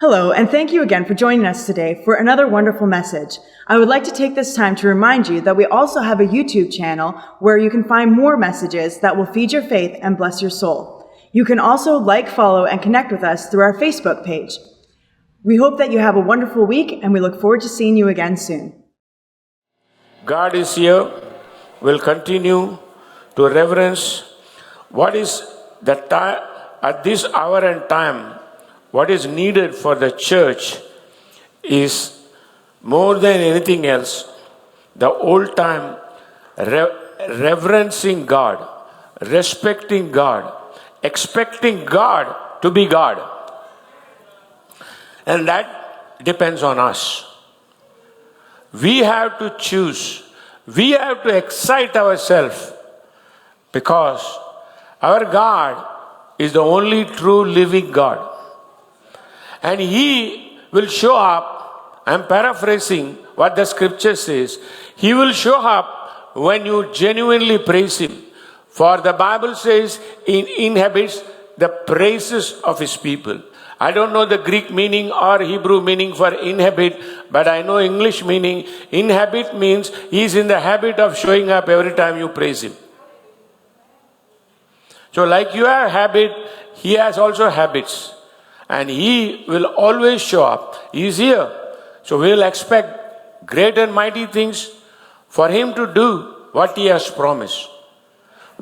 Hello, and thank you again for joining us today for another wonderful message. I would like to take this time to remind you that we also have a YouTube channel where you can find more messages that will feed your faith and bless your soul. You can also like, follow, and connect with us through our Facebook page. We hope that you have a wonderful week, and we look forward to seeing you again soon. God is here. We'll continue to reverence what is the time at this hour and time. What is needed for the church is more than anything else, the old time reverencing God, respecting God, expecting God to be God. And that depends on us. We have to choose. We have to excite ourselves because our God is the only true living God. And He will show up. I'm paraphrasing what the scripture says. He will show up when you genuinely praise Him. For the Bible says He inhabits the praises of His people. I don't know the Greek meaning or Hebrew meaning for inhabit, but I know English meaning. Inhabit means He's in the habit of showing up every time you praise Him. So like you have habit, He has also habits. And He will always show up. He is here. So we will expect great and mighty things for Him to do what He has promised.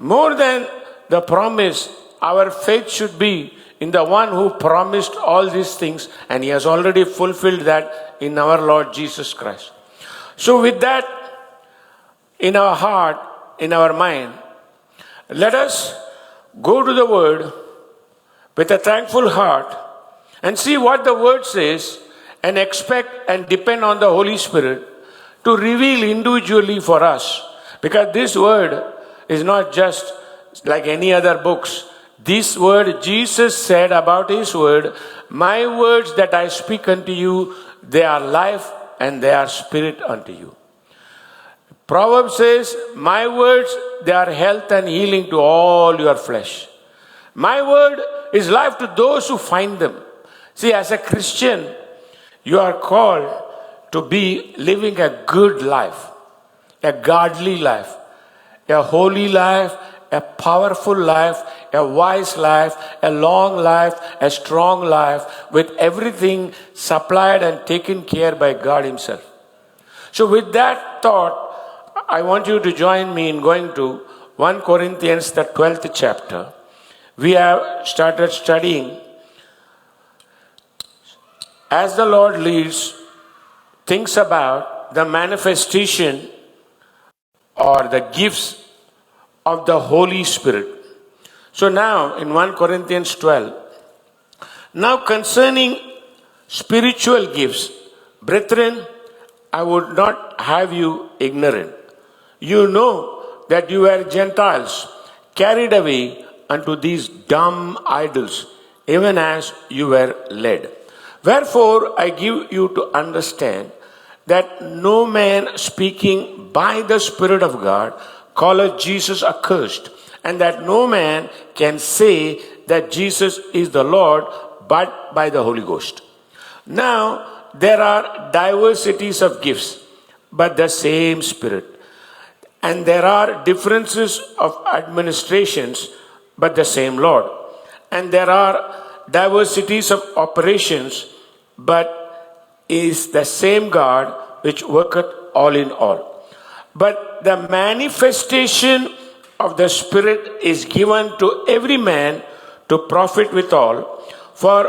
More than the promise, our faith should be in the one who promised all these things, and He has already fulfilled that in our Lord Jesus Christ. So with that in our heart, in our mind, let us go to the Word with a thankful heart and see what the Word says and expect and depend on the Holy Spirit to reveal individually for us. Because this Word is not just like any other books. This Word, Jesus said about His Word, my words that I speak unto you, they are life and they are spirit unto you. Proverbs says, my words, they are health and healing to all your flesh. My word is life to those who find them. See, as a Christian, you are called to be living a good life, a godly life, a holy life, a powerful life, a wise life, a long life, a strong life, with everything supplied and taken care by God Himself. So with that thought, I want you to join me in going to 1 Corinthians, the 12th chapter. We have started studying as the Lord leads, thinks about the manifestation or the gifts of the Holy Spirit. So now in 1 Corinthians 12, now concerning spiritual gifts, brethren, I would not have you ignorant. You know that you were Gentiles, carried away unto these dumb idols, even as you were led. Wherefore, I give you to understand that no man speaking by the Spirit of God calleth Jesus accursed, and that no man can say that Jesus is the Lord but by the Holy Ghost. Now, there are diversities of gifts, but the same Spirit. And there are differences of administrations, but the same Lord. And there are diversities of operations, but is the same God which worketh all in all. But the manifestation of the Spirit is given to every man to profit withal. For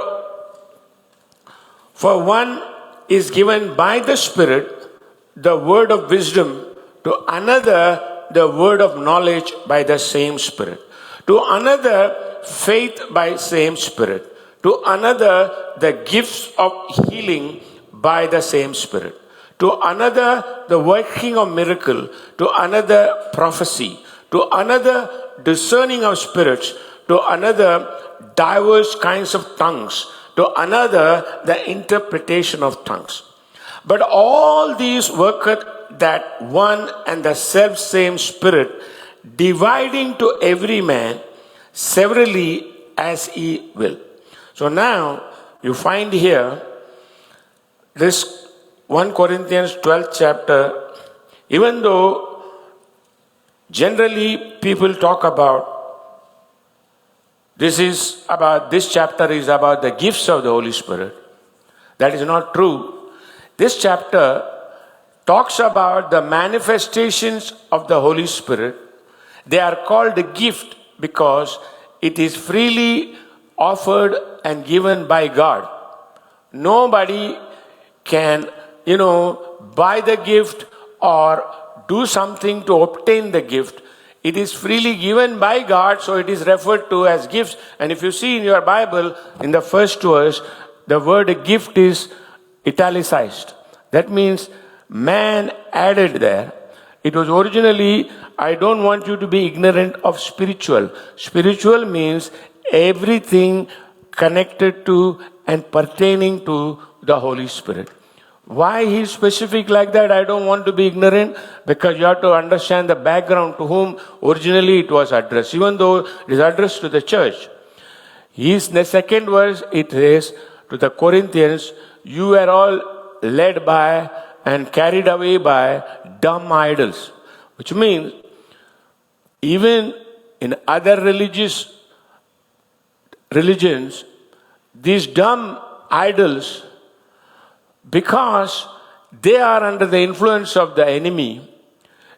one is given by the Spirit the word of wisdom, to another the word of knowledge by the same Spirit, to another faith by same Spirit, to another the gifts of healing by the same Spirit, to another the working of miracle, to another prophecy, to another discerning of spirits, to another diverse kinds of tongues, to another the interpretation of tongues. But all these worketh that one and the self-same Spirit, dividing to every man severally as he will. So now you find here this 1 Corinthians 12th chapter, even though generally people talk about this chapter is about the gifts of the Holy Spirit. That is not true. This chapter talks about the manifestations of the Holy Spirit. They are called a gift because it is freely offered and given by God. Nobody can, buy the gift or do something to obtain the gift. It is freely given by God, so it is referred to as gifts. And if you see in your Bible, in the first verse, the word gift is italicized. That means man added there. It was originally, I don't want you to be ignorant of spiritual. Spiritual means everything connected to and pertaining to the Holy Spirit. Why he is specific like that, I don't want to be ignorant, because you have to understand the background to whom originally it was addressed, even though it is addressed to the church. In the second verse, it says to the Corinthians, you were all led by and carried away by dumb idols. Which means, even in other religions, these dumb idols, because they are under the influence of the enemy,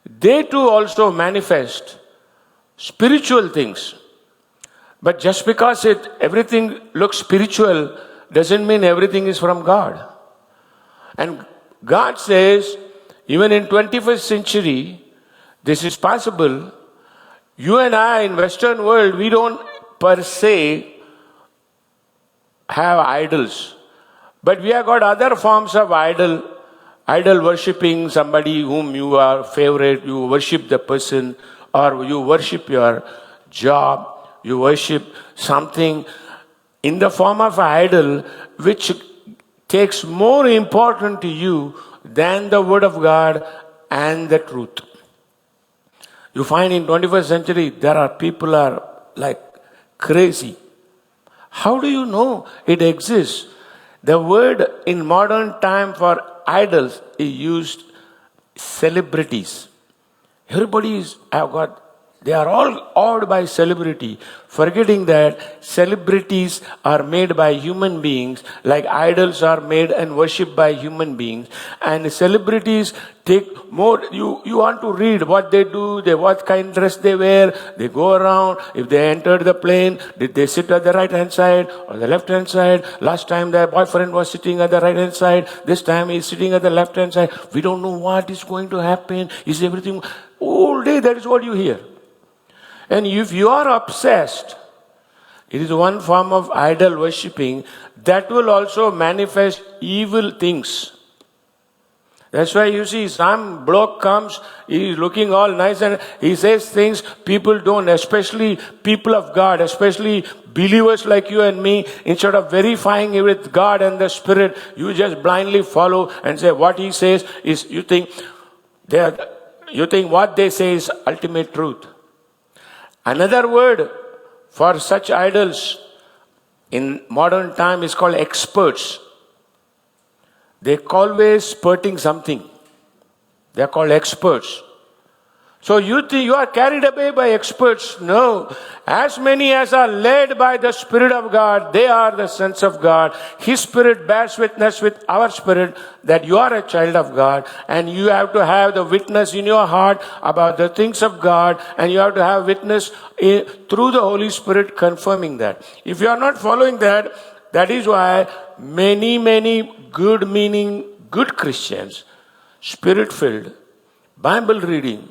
they too also manifest spiritual things. But just because everything looks spiritual doesn't mean everything is from God. And God says, even in 21st century, this is possible. You and I in Western world, we don't per se have idols. But we have got other forms of idol worshipping, somebody whom you are favorite, you worship the person, or you worship your job, you worship something in the form of idol which takes more important to you than the word of God and the truth. You find in 21st century, there are people are like crazy. How do you know it exists? The word in modern time for idols is used celebrities. They are all awed by celebrity, forgetting that celebrities are made by human beings, like idols are made and worshipped by human beings. And celebrities take more, you want to read what they do, what kind of dress they wear, they go around, if they entered the plane, did they sit at the right hand side or the left hand side? Last time their boyfriend was sitting at the right hand side, this time he's sitting at the left hand side. We don't know what is going to happen. Is everything, all day that is what you hear. And if you are obsessed, it is one form of idol worshipping that will also manifest evil things. That's why you see some bloke comes, he is looking all nice and he says things people don't, especially people of God, especially believers like you and me. Instead of verifying it with God and the Spirit, you just blindly follow and say what he says is, you think what they say is ultimate truth. Another word for such idols in modern time is called experts. They're always spurting something. They're called experts. So you think you are carried away by experts? No. As many as are led by the Spirit of God, they are the sons of God. His Spirit bears witness with our spirit that you are a child of God, and you have to have the witness in your heart about the things of God, and you have to have witness through the Holy Spirit confirming that. If you are not following that, that is why many good-meaning, good Christians, Spirit-filled, Bible reading,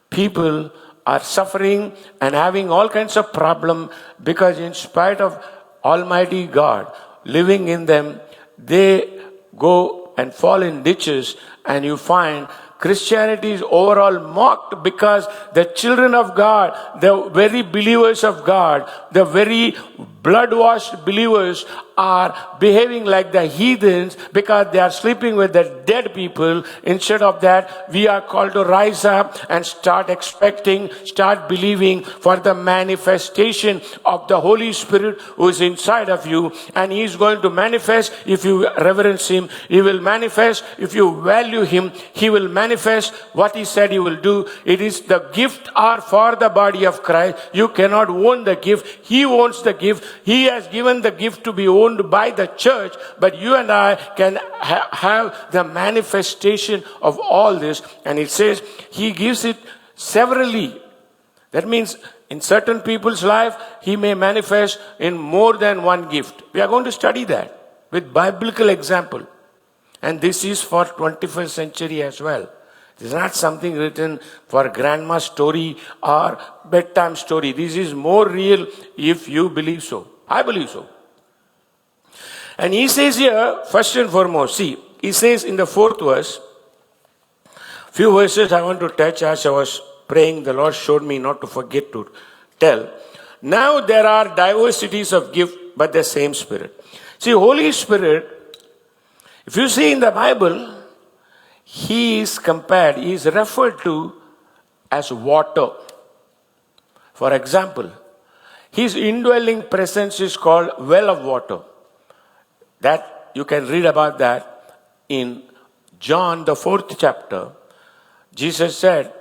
people are suffering and having all kinds of problems because in spite of Almighty God living in them, they go and fall in ditches, and you find Christianity is overall mocked because the children of God, the very believers of God, the very blood-washed believers are behaving like the heathens because they are sleeping with the dead people. Instead of that, we are called to rise up and start expecting, start believing for the manifestation of the Holy Spirit who is inside of you. And He is going to manifest if you reverence Him. He will manifest if you value Him. He will manifest what He said He will do. It is the gift are for the body of Christ. You cannot own the gift. He owns the gift. He has given the gift to be owned by the church, but you and I can have the manifestation of all this. And it says He gives it severally. That means in certain people's life, He may manifest in more than one gift. We are going to study that with biblical example. And this is for 21st century as well. This is not something written for grandma's story or bedtime story. This is more real if you believe so. I believe so. And He says here, first and foremost, see, He says in the 4th verse, few verses I want to touch as I was praying. The Lord showed me not to forget to tell. Now there are diversities of gift, but the same Spirit. See, Holy Spirit, if you see in the Bible, He is compared, He is referred to as water. For example, His indwelling presence is called well of water. That you can read about that in John the 4th chapter. Jesus said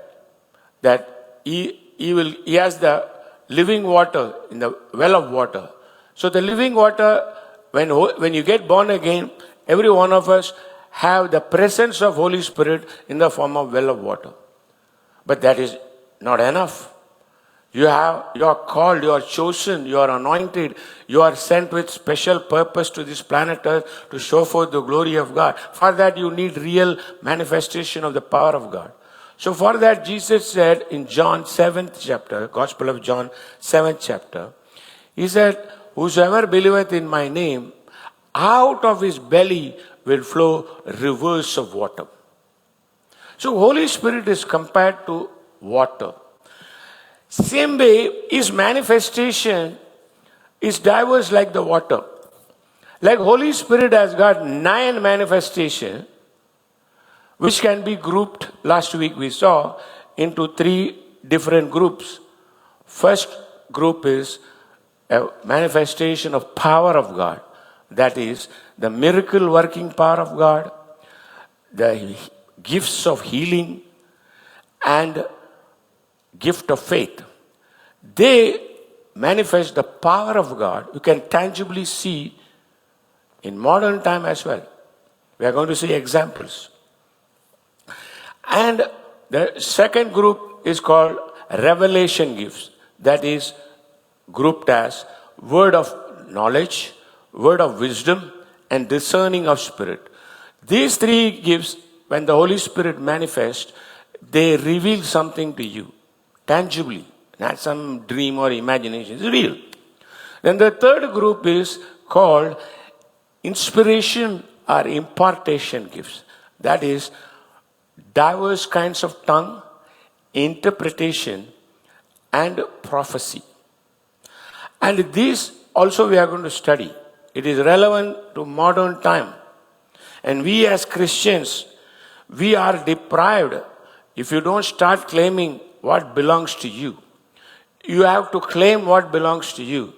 that He has the living water in the well of water. So the living water, when you get born again, every one of us have the presence of Holy Spirit in the form of well of water. But that is not enough. You are called, you are chosen, you are anointed, you are sent with special purpose to this planet Earth to show forth the glory of God. For that you need real manifestation of the power of God. So for that Jesus said in John 7th chapter, Gospel of John 7th chapter, He said, whosoever believeth in my name, out of his belly will flow rivers of water. So Holy Spirit is compared to water. Same way, His manifestation is diverse like the water. Like Holy Spirit has got 9 manifestations, which can be grouped, last week we saw, into 3 different groups. First group is a manifestation of power of God. That is the miracle working power of God, the gifts of healing, and gift of faith. They manifest the power of God. You can tangibly see in modern time as well. We are going to see examples. And the second group is called revelation gifts. That is grouped as word of knowledge, word of wisdom, and discerning of spirit. These 3 gifts, when the Holy Spirit manifests, they reveal something to you, tangibly, not some dream or imagination. It's real. Then the third group is called inspiration or impartation gifts. That is diverse kinds of tongue, interpretation, and prophecy. And this also we are going to study. It is relevant to modern time. And we as Christians, we are deprived if you don't start claiming what belongs to you. You have to claim what belongs to you.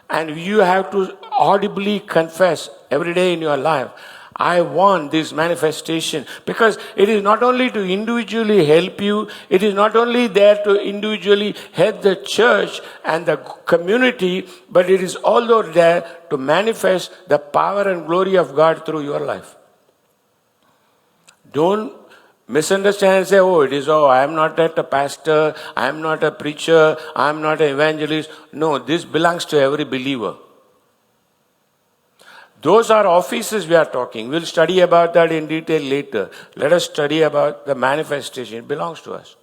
And you have to audibly confess every day in your life, I want this manifestation. Because it is not only to individually help you, it is not only there to individually help the church and the community, but it is also there to manifest the power and glory of God through your life. Don't misunderstand and say, I am not a pastor, I am not a preacher, I am not an evangelist. No, this belongs to every believer. Those are offices we are talking. We'll study about that in detail later. Let us study about the manifestation. It belongs to us.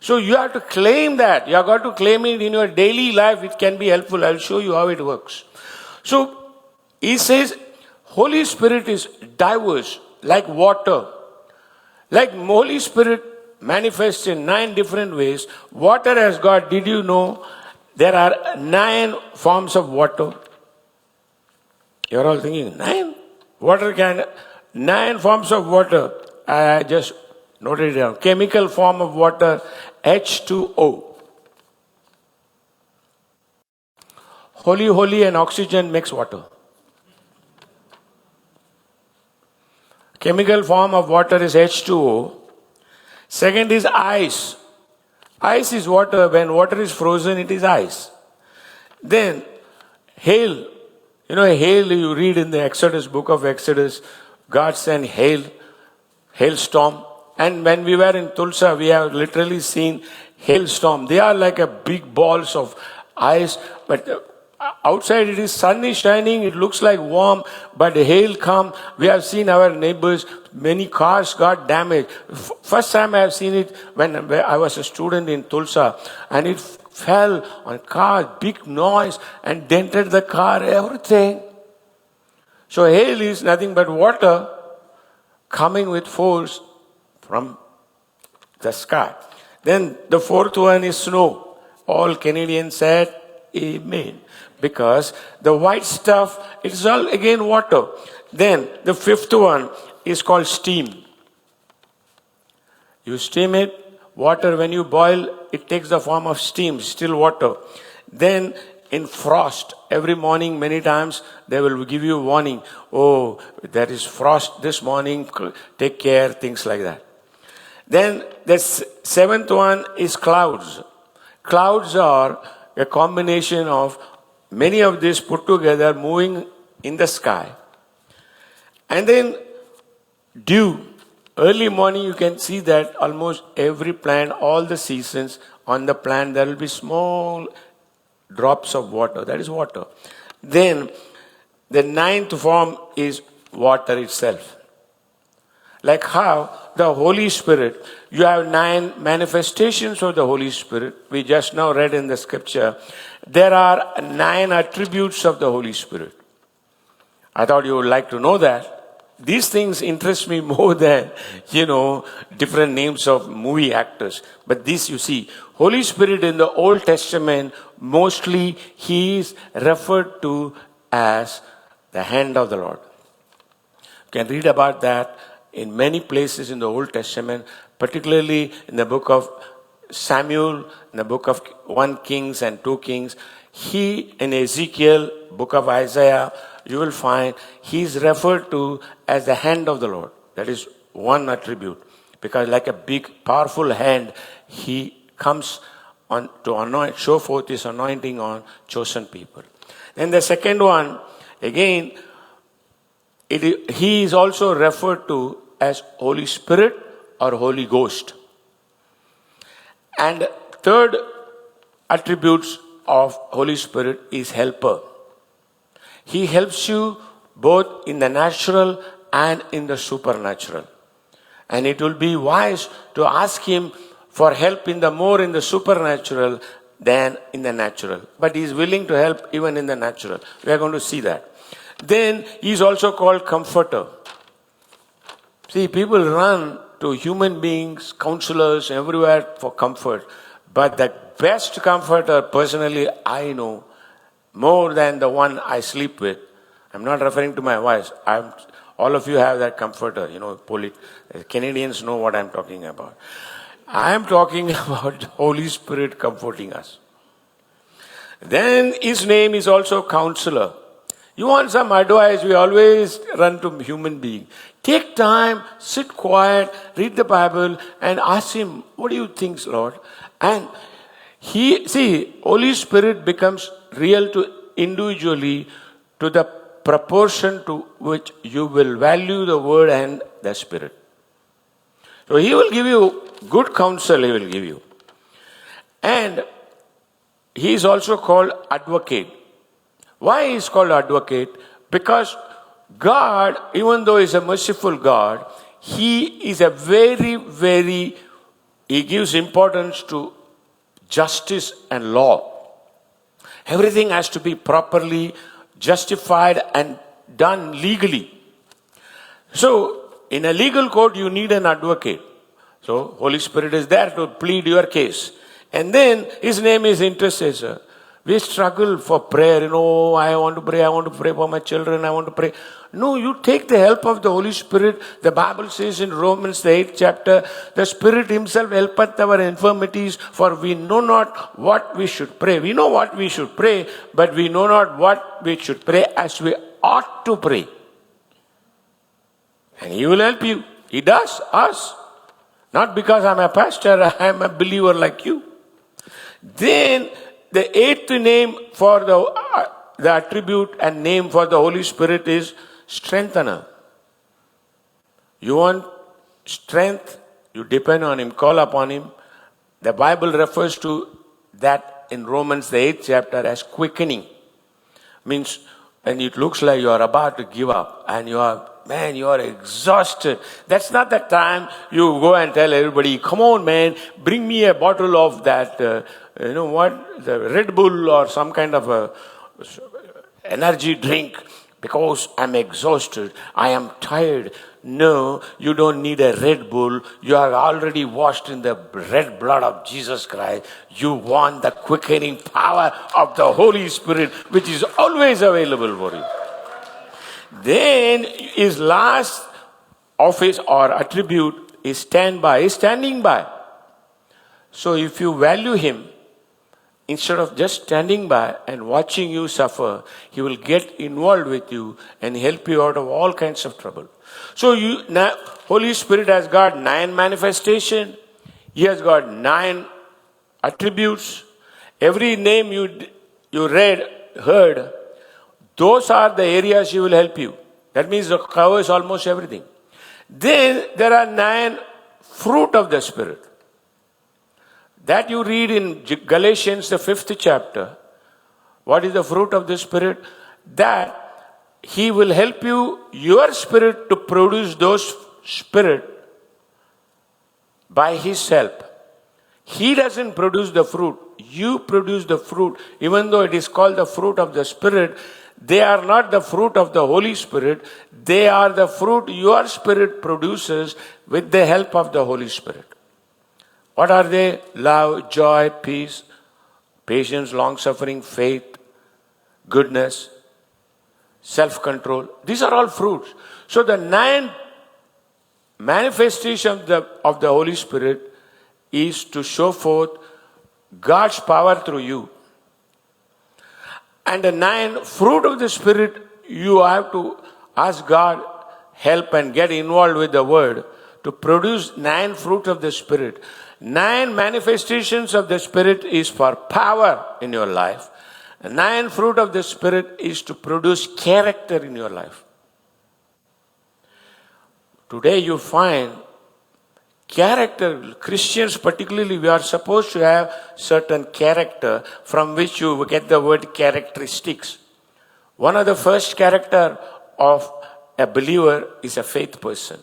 So you have to claim that. You have got to claim it in your daily life. It can be helpful. I'll show you how it works. So he says, Holy Spirit is diverse, like water. Like Holy Spirit manifests in 9 different ways. Water has got, did you know, There are 9 forms of water. You're all thinking, 9? 9 forms of water. I just noted it down. Chemical form of water, H2O. Holy and oxygen makes water. Chemical form of water is H2O. Second is ice. Ice is water. When water is frozen, it is ice. Then hail. You know, hail, you read in the Exodus, book of Exodus, God sent hailstorm. And when we were in Tulsa, we have literally seen hailstorm. They are like a big balls of ice, but outside it is sun is shining, it looks like warm, but the hail come. We have seen our neighbors, many cars got damaged. First time I have seen it when I was a student in Tulsa, and it fell on cars, big noise, and dented the car, everything. So hail is nothing but water coming with force from the sky. Then the fourth one is snow. All Canadians said, Amen. Because the white stuff, it's all again water. Then the fifth one is called steam. You steam it, water when you boil, it takes the form of steam, still water. Then in frost, every morning many times they will give you warning. Oh, there is frost this morning, take care, things like that. Then the seventh one is clouds. Clouds are a combination of many of these put together moving in the sky. And then dew. Early morning you can see that almost every plant, all the seasons on the plant, there will be small drops of water. That is water. Then the ninth form is water itself. Like how the Holy Spirit, you have 9 manifestations of the Holy Spirit. We just now read in the scripture. There are 9 attributes of the Holy Spirit. I thought you would like to know that. These things interest me more than, different names of movie actors. But this you see, Holy Spirit in the Old Testament, mostly he is referred to as the hand of the Lord. You can read about that in many places in the Old Testament, particularly in the book of Samuel, in the book of 1 Kings and 2 Kings. He, in Ezekiel, book of Isaiah, you will find he is referred to as the hand of the Lord. That is one attribute. Because like a big, powerful hand, he comes on to anoint, show forth his anointing on chosen people. Then the second one, again, he is also referred to as Holy Spirit or Holy Ghost. And third attributes of Holy Spirit is helper. He helps you both in the natural and in the supernatural. And it will be wise to ask him for help in the supernatural than in the natural. But he is willing to help even in the natural. We are going to see that. Then he is also called comforter. See, people run to human beings, counselors, everywhere for comfort. But the best comforter, personally, I know, more than the one I sleep with. I'm not referring to my wife. All of you have that comforter, Canadians know what I'm talking about. I am talking about the Holy Spirit comforting us. Then his name is also Counselor. You want some advice, we always run to human being. Take time, sit quiet, read the Bible and ask him, what do you think, Lord? And Holy Spirit becomes real to individually to the proportion to which you will value the word and the Spirit. So he will give you good counsel, he will give you. And he is also called advocate. Why he is called advocate? Because God, even though he is a merciful God, he is a he gives importance to justice and law. Everything has to be properly justified and done legally. So, in a legal court, you need an advocate. So, Holy Spirit is there to plead your case. And then, his name is intercessor. We struggle for prayer. I want to pray for my children, I want to pray. No, you take the help of the Holy Spirit. The Bible says in Romans, the 8th chapter, the Spirit Himself helpeth our infirmities, for we know not what we should pray. We know what we should pray, but we know not what we should pray as we ought to pray. And He will help you. He does, us. Not because I'm a pastor, I'm a believer like you. Then, the 8th name for the attribute and name for the Holy Spirit is strengthener. You want strength, you depend on Him, call upon Him. The Bible refers to that in Romans, the 8th chapter, as quickening. Means when it looks like you are about to give up and you are exhausted. That's not the time you go and tell everybody, come on man, bring me a bottle of that, the Red Bull or some kind of a energy drink because I'm exhausted, I am tired. No, you don't need a Red Bull. You are already washed in the red blood of Jesus Christ. You want the quickening power of the Holy Spirit, which is always available for you. Then his last office or attribute is standing by. So if you value Him, instead of just standing by and watching you suffer, He will get involved with you and help you out of all kinds of trouble. So Holy Spirit has got 9 manifestations. He has got 9 attributes. Every name you heard, those are the areas He will help you. That means it covers almost everything. Then there are 9 fruit of the Spirit. That you read in Galatians, the 5th chapter. What is the fruit of the Spirit? That He will help you, your spirit, to produce those spirit by His help. He doesn't produce the fruit. You produce the fruit. Even though it is called the fruit of the Spirit, they are not the fruit of the Holy Spirit. They are the fruit your spirit produces with the help of the Holy Spirit. What are they? Love, joy, peace, patience, long-suffering, faith, goodness, self-control. These are all fruits. So the 9 manifestations of the Holy Spirit is to show forth God's power through you. And the 9 fruit of the Spirit, you have to ask God help and get involved with the Word to produce 9 fruit of the Spirit. 9 manifestations of the Spirit is for power in your life. 9 fruit of the Spirit is to produce character in your life. Today you find character, Christians particularly, we are supposed to have certain character from which you get the word characteristics. One of the first character of a believer is a faith person.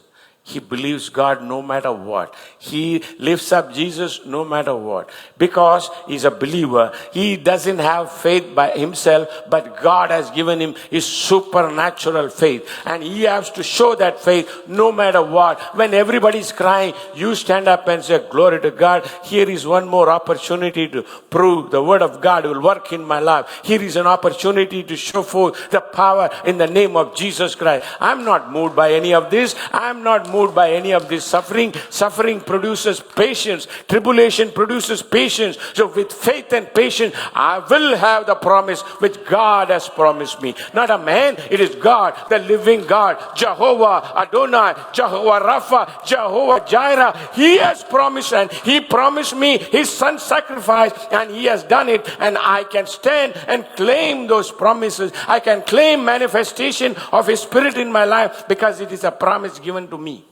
He believes God no matter what. He lifts up Jesus no matter what. Because he's a believer. He doesn't have faith by himself, but God has given him his supernatural faith. And he has to show that faith no matter what. When everybody's crying, you stand up and say, glory to God. Here is one more opportunity to prove the word of God will work in my life. Here is an opportunity to show forth the power in the name of Jesus Christ. I'm not moved by any of this. I'm not moved by any of this suffering. Suffering produces patience. Tribulation produces patience. So with faith and patience, I will have the promise which God has promised me. Not a man, it is God, the living God, Jehovah Adonai, Jehovah Rapha, Jehovah Jireh. He has promised, and He promised me His Son's sacrifice, and He has done it, and I can stand and claim those promises. I can claim manifestation of His Spirit in my life because it is a promise given to me.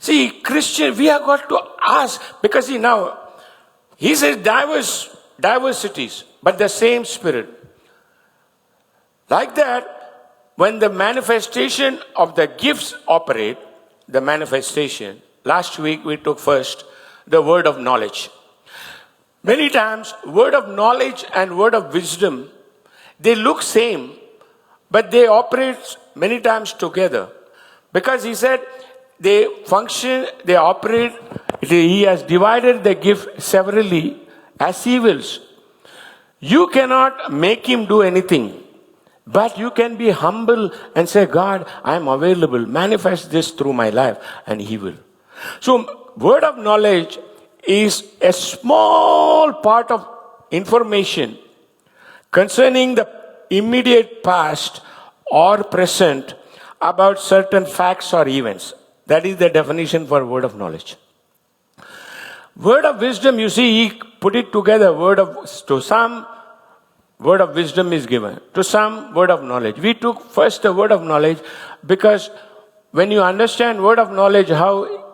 See, Christian, we have got to ask, because see now, He says diversities, but the same Spirit. Like that, when the manifestation of the gifts operate, the manifestation, last week we took first the word of knowledge. Many times, word of knowledge and word of wisdom, they look same, but they operate many times together. Because He said, they function, they operate, He has divided the gift severally as He wills. You cannot make him do anything. But you can be humble and say, God, I am available. Manifest this through my life. And he will. So, word of knowledge is a small part of information concerning the immediate past or present about certain facts or events. That is the definition for word of knowledge. Word of wisdom, you see, he put it together. To some, word of wisdom is given. To some, word of knowledge. We took first the word of knowledge because when you understand word of knowledge, how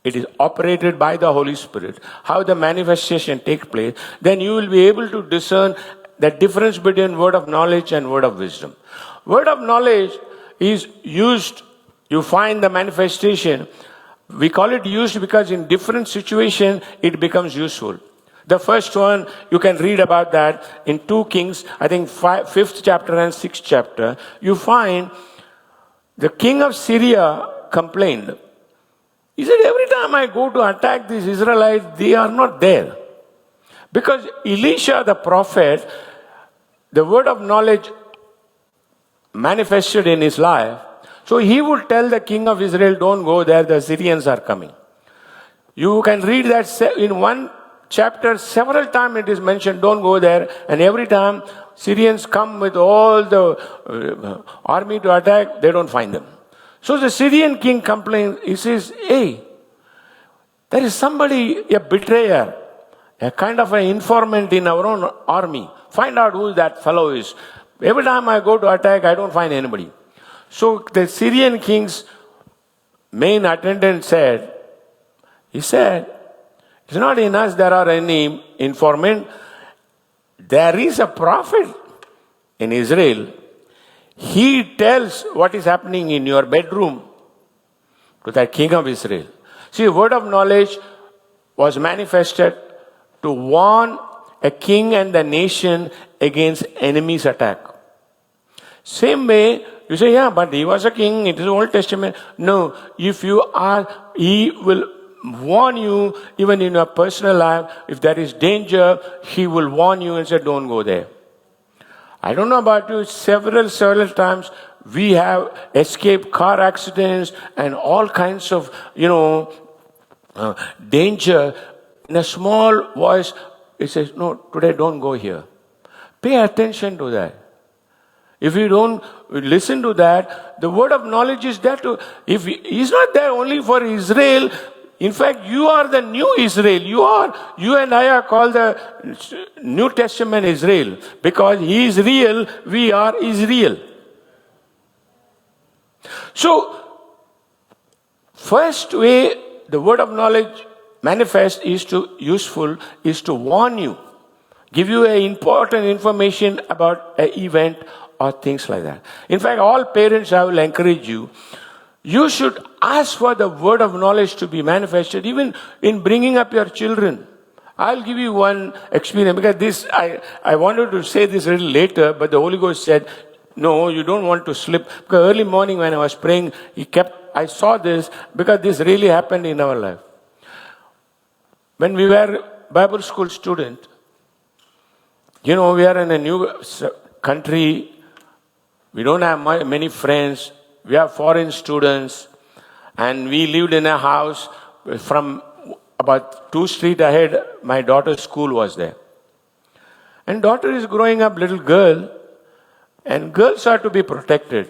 it is operated by the Holy Spirit, how the manifestation takes place, then you will be able to discern the difference between word of knowledge and word of wisdom. Word of knowledge is used, you find the manifestation. We call it used because in different situations it becomes useful. The first one, you can read about that in 2 Kings, I think 5th chapter and 6th chapter. You find the king of Syria complained. He said, every time I go to attack these Israelites, they are not there. Because Elisha the prophet, the word of knowledge manifested in his life. So he would tell the king of Israel, don't go there, the Syrians are coming. You can read that in one chapter, several times it is mentioned, don't go there. And every time Syrians come with all the army to attack, they don't find them. So the Syrian king complains, he says, hey, there is somebody, a betrayer, a kind of an informant in our own army. Find out who that fellow is. Every time I go to attack, I don't find anybody. So the Syrian king's main attendant said, it's not in us there are any informant. There is a prophet in Israel. He tells what is happening in your bedroom to the king of Israel. See, word of knowledge was manifested to warn a king and the nation against enemies' attack. Same way, you say, yeah, but he was a king, it is Old Testament. No, if you are, he will warn you even in your personal life. If there is danger, he will warn you and say, don't go there. I don't know about you, several times we have escaped car accidents and all kinds of, danger. In a small voice, it says, no, today don't go here. Pay attention to that. If you don't listen to that, the word of knowledge is there to, if he's not there only for Israel. In fact, you are the new Israel. You and I are called the New Testament Israel. Because he is real, we are Israel. So, first way the word of knowledge manifests is to warn you. Give you important information about an event or things like that. In fact, all parents, I will encourage you, you should ask for the word of knowledge to be manifested, even in bringing up your children. I'll give you one experience, because I wanted to say this a little later, but the Holy Ghost said, no, you don't want to slip. Because early morning when I was praying, I saw this, because this really happened in our life. When we were Bible school student, we are in a new country. We don't have many friends. We are foreign students. And we lived in a house from about 2 streets ahead. My daughter's school was there. And daughter is growing up, little girl. And girls are to be protected.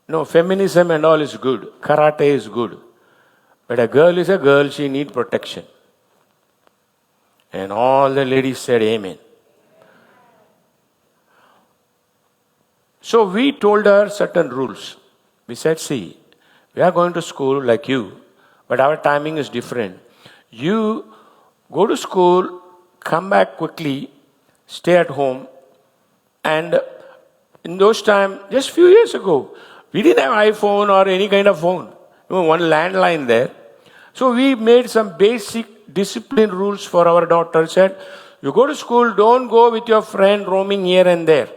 No, feminism and all is good. Karate is good. But a girl is a girl, she needs protection. And all the ladies said amen. So we told her certain rules. We said, see, we are going to school like you, but our timing is different. You go to school, come back quickly, stay at home. And in those times, just few years ago, we didn't have iPhone or any kind of phone. One landline there. So we made some basic discipline rules for our daughter. Said, you go to school, don't go with your friend roaming here and there.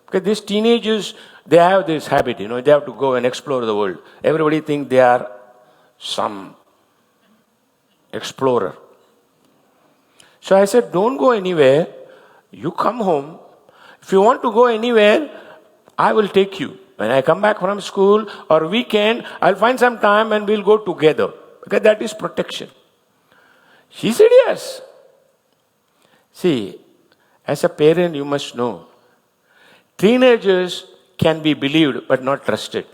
Because these teenagers, they have this habit, they have to go and explore the world. Everybody thinks they are some explorer. So I said, don't go anywhere. you come home. If you want to go anywhere, I will take you. When I come back from school or weekend, I'll find some time and we'll go together. Because that is protection. She said yes. See, as a parent, you must know, teenagers can be believed but not trusted.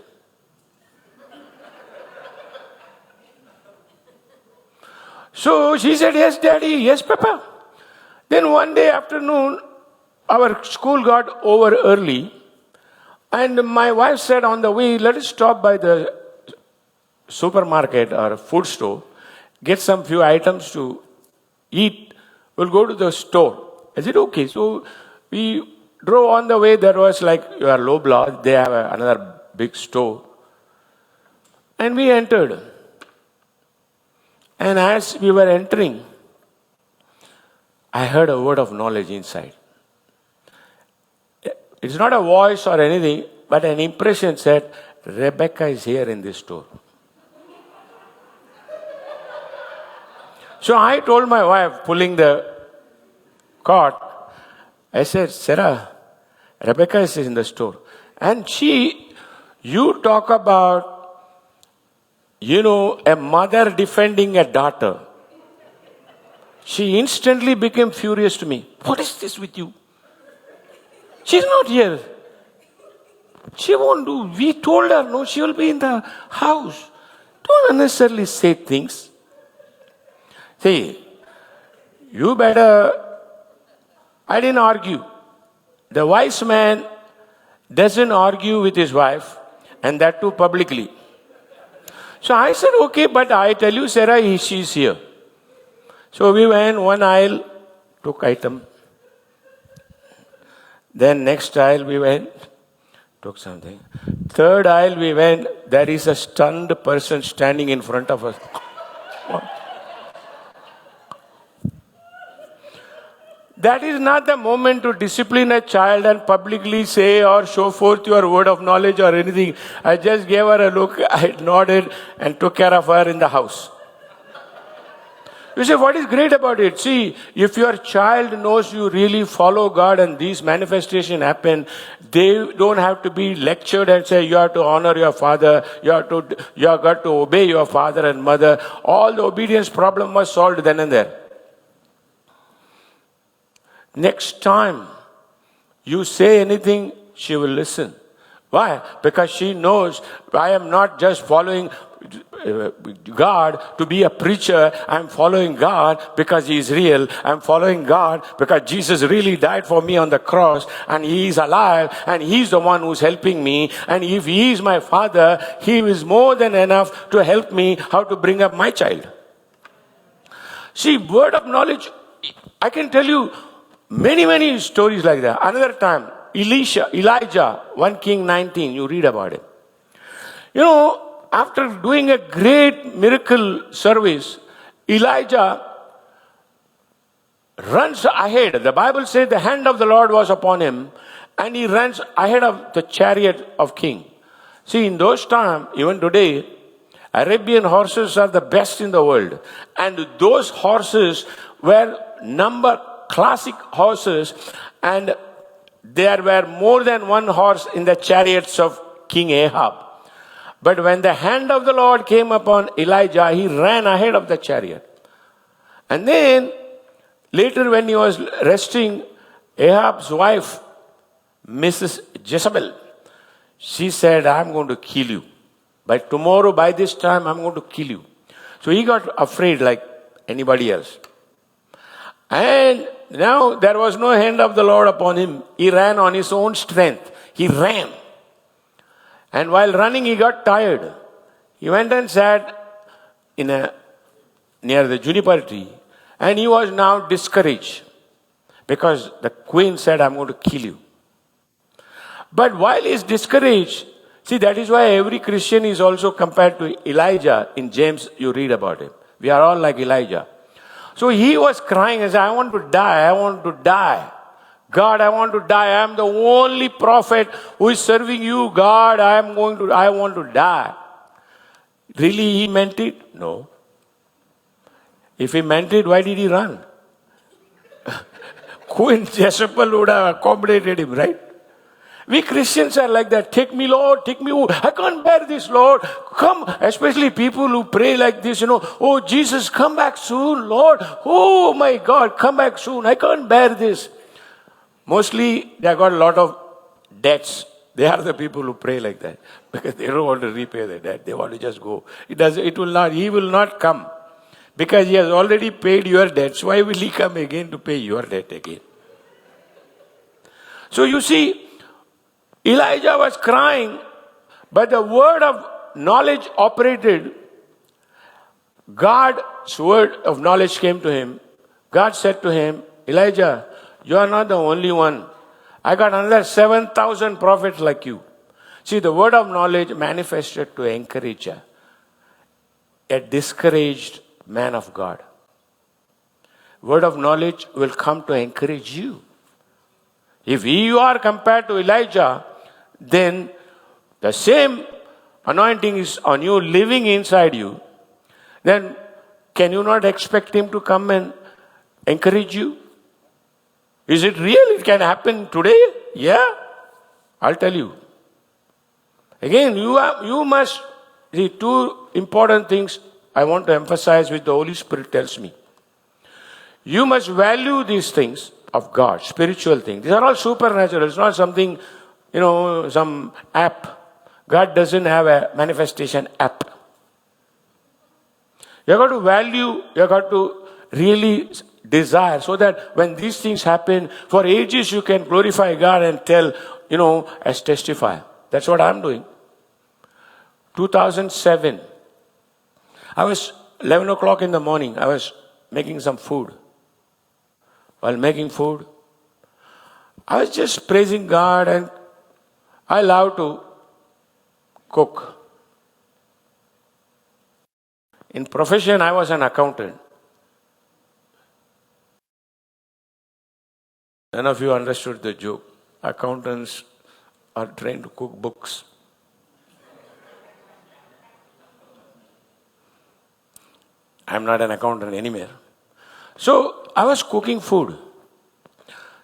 So she said, yes, Daddy, yes, Papa. Then one day afternoon, our school got over early, and my wife said on the way, let us stop by the supermarket or food store, get some few items to eat. We'll go to the store. I said, okay. So we drove on the way. There was like your Loblaw. They have another big store. And we entered. And as we were entering, I heard a word of knowledge inside. It's not a voice or anything, but an impression said, Rebecca is here in this store. So I told my wife, pulling the cord, I said, Sarah, Rebecca is in the store. And you talk about, a mother defending a daughter. She instantly became furious to me. What is this with you? She's not here. She won't do. We told her, no, she will be in the house. Don't unnecessarily say things. See, you better. I didn't argue. The wise man doesn't argue with his wife, and that too publicly. So I said, okay, but I tell you, Sarah, she's here. So we went one aisle, took item. Then next aisle we went, took something. Third aisle we went, there is a stunned person standing in front of us. That is not the moment to discipline a child and publicly say or show forth your word of knowledge or anything. I just gave her a look, I nodded and took care of her in the house. You say, what is great about it? See, if your child knows you really follow God and these manifestations happen, they don't have to be lectured and say, you have to honor your father, you have got to obey your father and mother. All the obedience problem was solved then and there. Next time you say anything, she will listen. Why? Because she knows I am not just following God to be a preacher. I'm following God because He is real. I'm following God because Jesus really died for me on the cross and He is alive and He's the one who's helping me. And if He is my Father, He is more than enough to help me how to bring up my child. See, word of knowledge, I can tell you many stories like that. Another time, Elijah, 1 King 19, you read about it. After doing a great miracle service, Elijah runs ahead. The Bible says the hand of the Lord was upon him and he runs ahead of the chariot of king. See, in those times, even today, Arabian horses are the best in the world. And those horses were classic horses, and there were more than one horse in the chariots of King Ahab. But when the hand of the Lord came upon Elijah, he ran ahead of the chariot. And then, later when he was resting, Ahab's wife, Mrs. Jezebel, she said, I'm going to kill you. By tomorrow, by this time, I'm going to kill you. So he got afraid like anybody else. And now there was no hand of the Lord upon him. He ran on his own strength. He ran. And while running, he got tired. He went and sat near the juniper tree. And he was now discouraged. Because the queen said, I'm going to kill you. But while he's discouraged, see, that is why every Christian is also compared to Elijah. In James, you read about it. We are all like Elijah. So he was crying and said, I want to die, I want to die. God, I want to die. I am the only prophet who is serving you. God, I want to die. Really, he meant it? No. If he meant it, why did he run? Queen Jezebel would have accommodated him, right? We Christians are like that. Take me, Lord, take me. Oh, I can't bear this, Lord. Come, especially people who pray like this, oh, Jesus, come back soon, Lord. Oh, my God, come back soon. I can't bear this. Mostly, they have got a lot of debts. They are the people who pray like that because they don't want to repay the debt. They want to just go. He will not come because he has already paid your debts. Why will he come again to pay your debt again? So you see, Elijah was crying, but the word of knowledge operated. God's word of knowledge came to him. God said to him, Elijah, you are not the only one. I got another 7,000 prophets like you. See, the word of knowledge manifested to encourage a discouraged man of God. Word of knowledge will come to encourage you. If you are compared to Elijah, then the same anointing is on you, living inside you. Then can you not expect him to come and encourage you? Is it real? It can happen today? Yeah, I'll tell you. Again, you must see two important things I want to emphasize which the Holy Spirit tells me. You must value these things of God, spiritual things. These are all supernatural. It's not something, some app. God doesn't have a manifestation app. You have got to value, you have got to really desire so that when these things happen, for ages you can glorify God and tell, as testify. That's what I'm doing. 2007, I was 11 o'clock in the morning, I was making some food. While making food, I was just praising God, and I love to cook. In profession, I was an accountant. None of you understood the joke. Accountants are trained to cook books. I'm not an accountant anymore. So I was cooking food.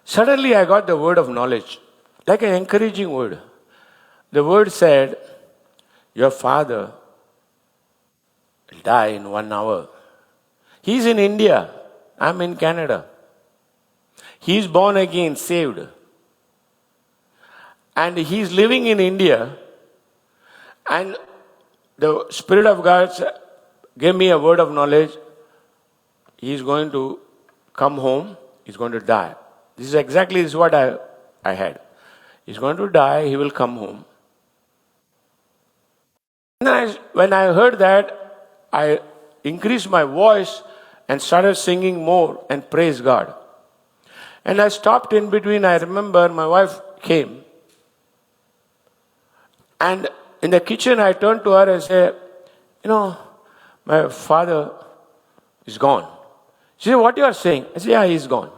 Suddenly I got the word of knowledge, like an encouraging word. The word said, your father will die in 1 hour. He's in India. I'm in Canada. He's born again, saved. And he's living in India. And the Spirit of God gave me a word of knowledge. He's going to come home. He's going to die. This is what I had. He's going to die. He will come home. When I heard that, I increased my voice and started singing more and praise God. And I stopped in between. I remember my wife came. And in the kitchen, I turned to her and said, my father is gone. She said, what you are saying? I said, yeah, he's gone.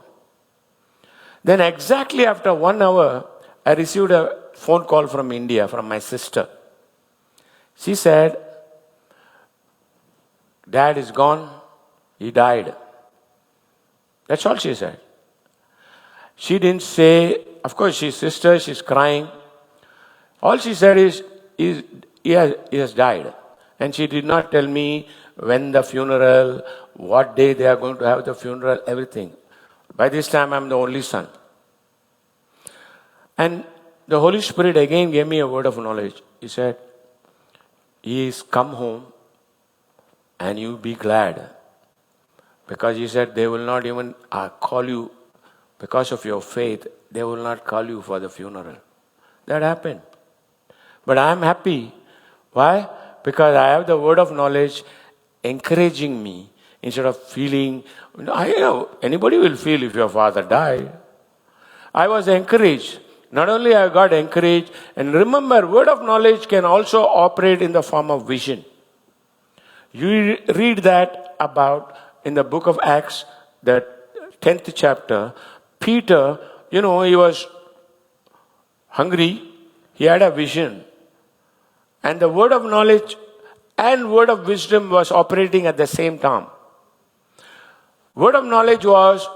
Then exactly after 1 hour, I received a phone call from India, from my sister. She said, Dad is gone. He died. That's all she said. She didn't say, of course, she's sister, she's crying. All she said is, he has died. And she did not tell me when the funeral, what day they are going to have the funeral, everything. By this time, I'm the only son. And the Holy Spirit again gave me a word of knowledge. He said, he is come home and you be glad. Because he said, they will not even call you, because of your faith, they will not call you for the funeral. That happened. But I am happy. Why? Because I have the word of knowledge encouraging me instead of feeling, anybody will feel if your father died. I was encouraged. Not only I got encouraged, and remember, word of knowledge can also operate in the form of vision. You read that about in the book of Acts, the 10th chapter. Peter, he was hungry. He had a vision. And the word of knowledge and word of wisdom was operating at the same time. Word of knowledge was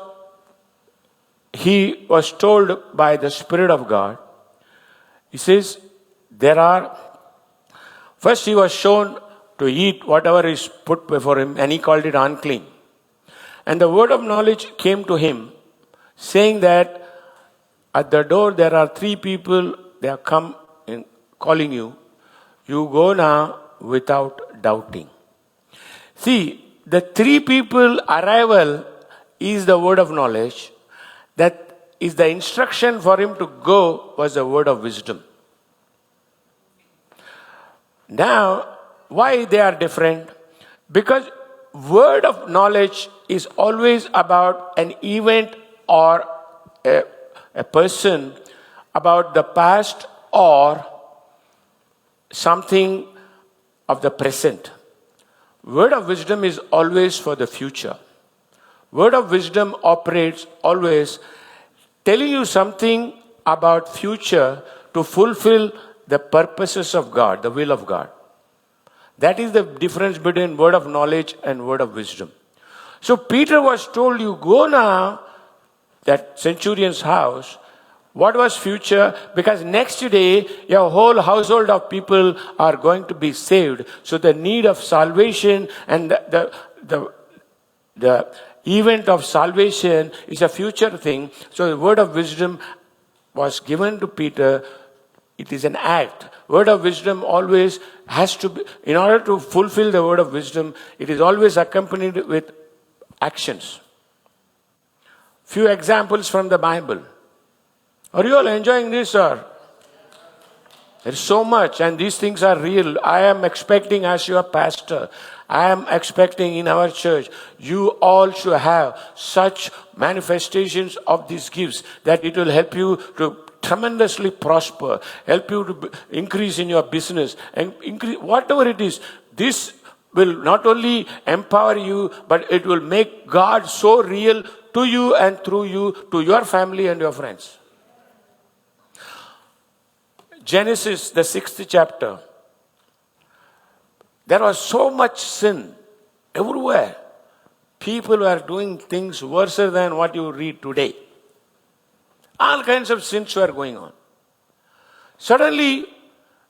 he was told by the Spirit of God, he says, first he was shown to eat whatever is put before him, and he called it unclean. And the word of knowledge came to him, saying that at the door there are 3 people, they have come in calling you. You go now without doubting. See, the 3 people arrival is the word of knowledge. That is the instruction for him to go was the word of wisdom. Now, why they are different? Because word of knowledge is always about an event or a person, about the past or something of the present. Word of wisdom is always for the future. Word of wisdom operates always telling you something about future to fulfill the purposes of God, the will of God. That is the difference between word of knowledge and word of wisdom. So Peter was told, you go now, that centurion's house. What was future? Because next day, your whole household of people are going to be saved. So the need of salvation and the event of salvation is a future thing. So the word of wisdom was given to Peter. It is an act. Word of wisdom always has to be, in order to fulfill the word of wisdom, it is always accompanied with actions. Few examples from the Bible. Are you all enjoying this, or? There's so much, and these things are real. I am expecting, as your pastor, I am expecting in our church, you all should have such manifestations of these gifts that it will help you to tremendously prosper, help you to increase in your business, and increase whatever it is. This will not only empower you, but it will make God so real to you and through you, to your family and your friends. Genesis, the 6th chapter. There was so much sin everywhere. People were doing things worse than what you read today. All kinds of sins were going on. Suddenly,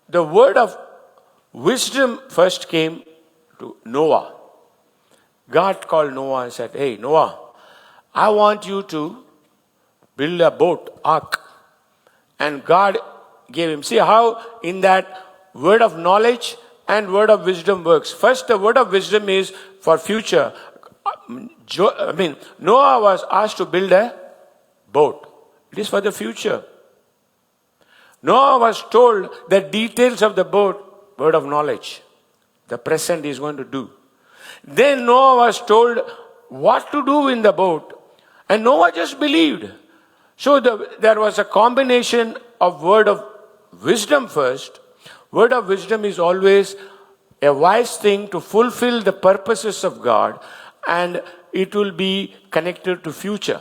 the word of wisdom first came to Noah. God called Noah and said, hey, Noah, I want you to build a boat, ark. And God gave him. See how in that word of knowledge and word of wisdom works. First, the word of wisdom is for future. Noah was asked to build a boat. It is for the future. Noah was told the details of the boat, word of knowledge. The present is going to do. Then Noah was told what to do in the boat. And Noah just believed. So there was a combination of word of wisdom first. Word of wisdom is always a wise thing to fulfill the purposes of God, and it will be connected to future.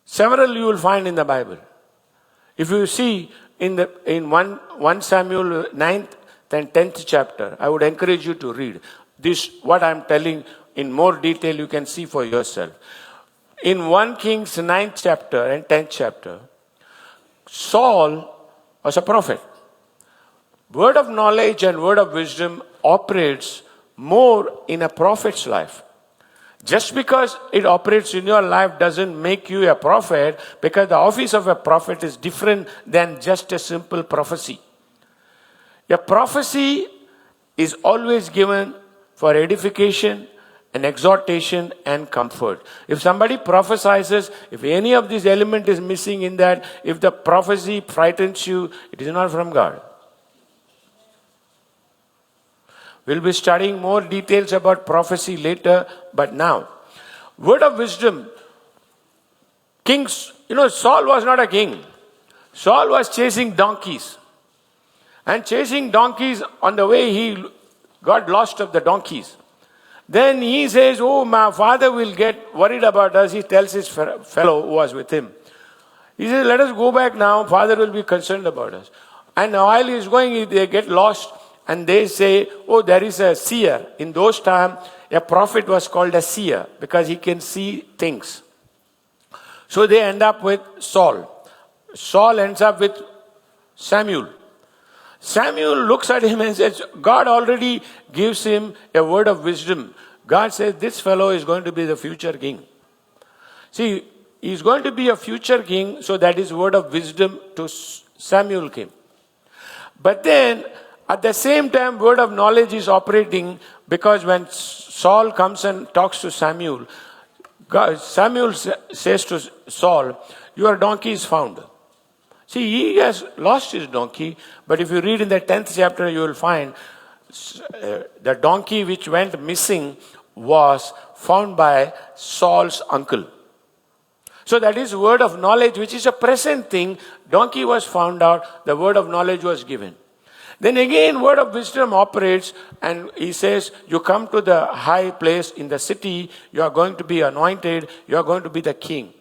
Several you will find in the Bible. If you see in 1 Samuel 9th and 10th chapter, I would encourage you to read. This, what I am telling in more detail, you can see for yourself. In 1 Kings 9th chapter and 10th chapter, Saul was a prophet. Word of knowledge and word of wisdom operates more in a prophet's life. Just because it operates in your life doesn't make you a prophet, because the office of a prophet is different than just a simple prophecy. A prophecy is always given for edification and exhortation and comfort. If somebody prophesies, if any of this element is missing in that, if the prophecy frightens you, it is not from God. We'll be studying more details about prophecy later, but now, word of wisdom. Kings, Saul was not a king. Saul was chasing donkeys. And chasing donkeys, on the way he got lost of the donkeys. Then he says, oh, my father will get worried about us. He tells his fellow who was with him. He says, let us go back now. Father will be concerned about us. And while he's going, they get lost. And they say, oh, there is a seer. In those times, a prophet was called a seer because he can see things. So they end up with Saul. Saul ends up with Samuel. Samuel looks at him and says, God already gives him a word of wisdom. God says, this fellow is going to be the future king. See, he's going to be a future king, so that his word of wisdom to Samuel came. But then, at the same time, word of knowledge is operating, because when Saul comes and talks to Samuel, Samuel says to Saul, your donkey is found. See, he has lost his donkey, but if you read in the 10th chapter, you will find the donkey which went missing was found by Saul's uncle. So that is word of knowledge, which is a present thing. Donkey was found out, the word of knowledge was given. Then again, word of wisdom operates, and he says, you come to the high place in the city, you are going to be anointed, you are going to be the king.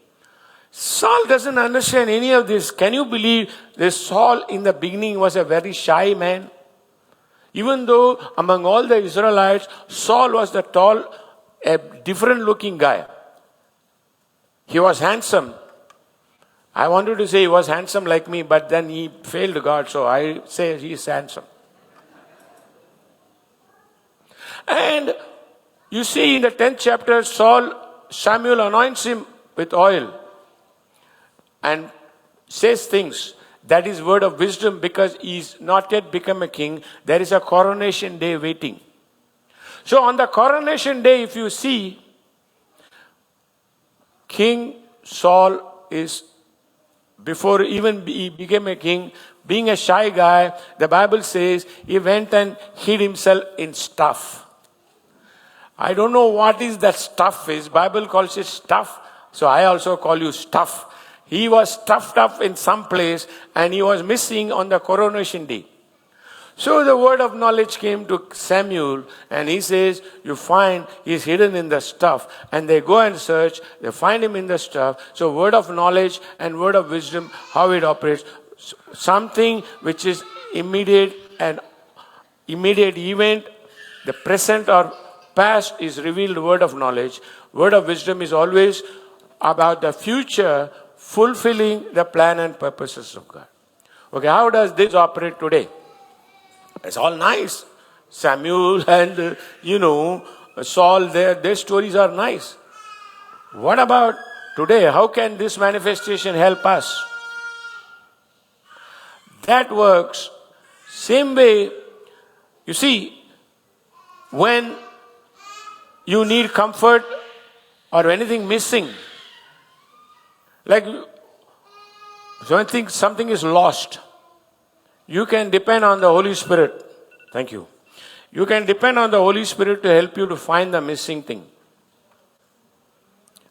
Saul doesn't understand any of this. Can you believe this Saul in the beginning was a very shy man? Even though among all the Israelites, Saul was the tall, a different looking guy. He was handsome. I wanted to say he was handsome like me, but then he failed God, so I say he is handsome. And you see in the 10th chapter, Samuel anoints him with oil and says things. That is word of wisdom, because he's not yet become a king. There is a coronation day waiting. So on the coronation day, if you see, King Saul is, before even he became a king, being a shy guy, the Bible says he went and hid himself in stuff. I don't know what is that stuff is. Bible calls it stuff. So I also call you stuff. He was stuffed up in some place and he was missing on the coronation day. So the word of knowledge came to Samuel, and he says, you find he's hidden in the stuff. And they go and search, they find him in the stuff. So word of knowledge and word of wisdom, how it operates. Something which is immediate and immediate event, the present or past is revealed word of knowledge. Word of wisdom is always about the future, fulfilling the plan and purposes of God. Okay, how does this operate today? It's all nice. Samuel and, Saul, their stories are nice. What about today? How can this manifestation help us? That works same way. You see, when you need comfort or anything missing, like when I think something is lost, you can depend on the Holy Spirit. Thank you. You can depend on the Holy Spirit to help you to find the missing thing.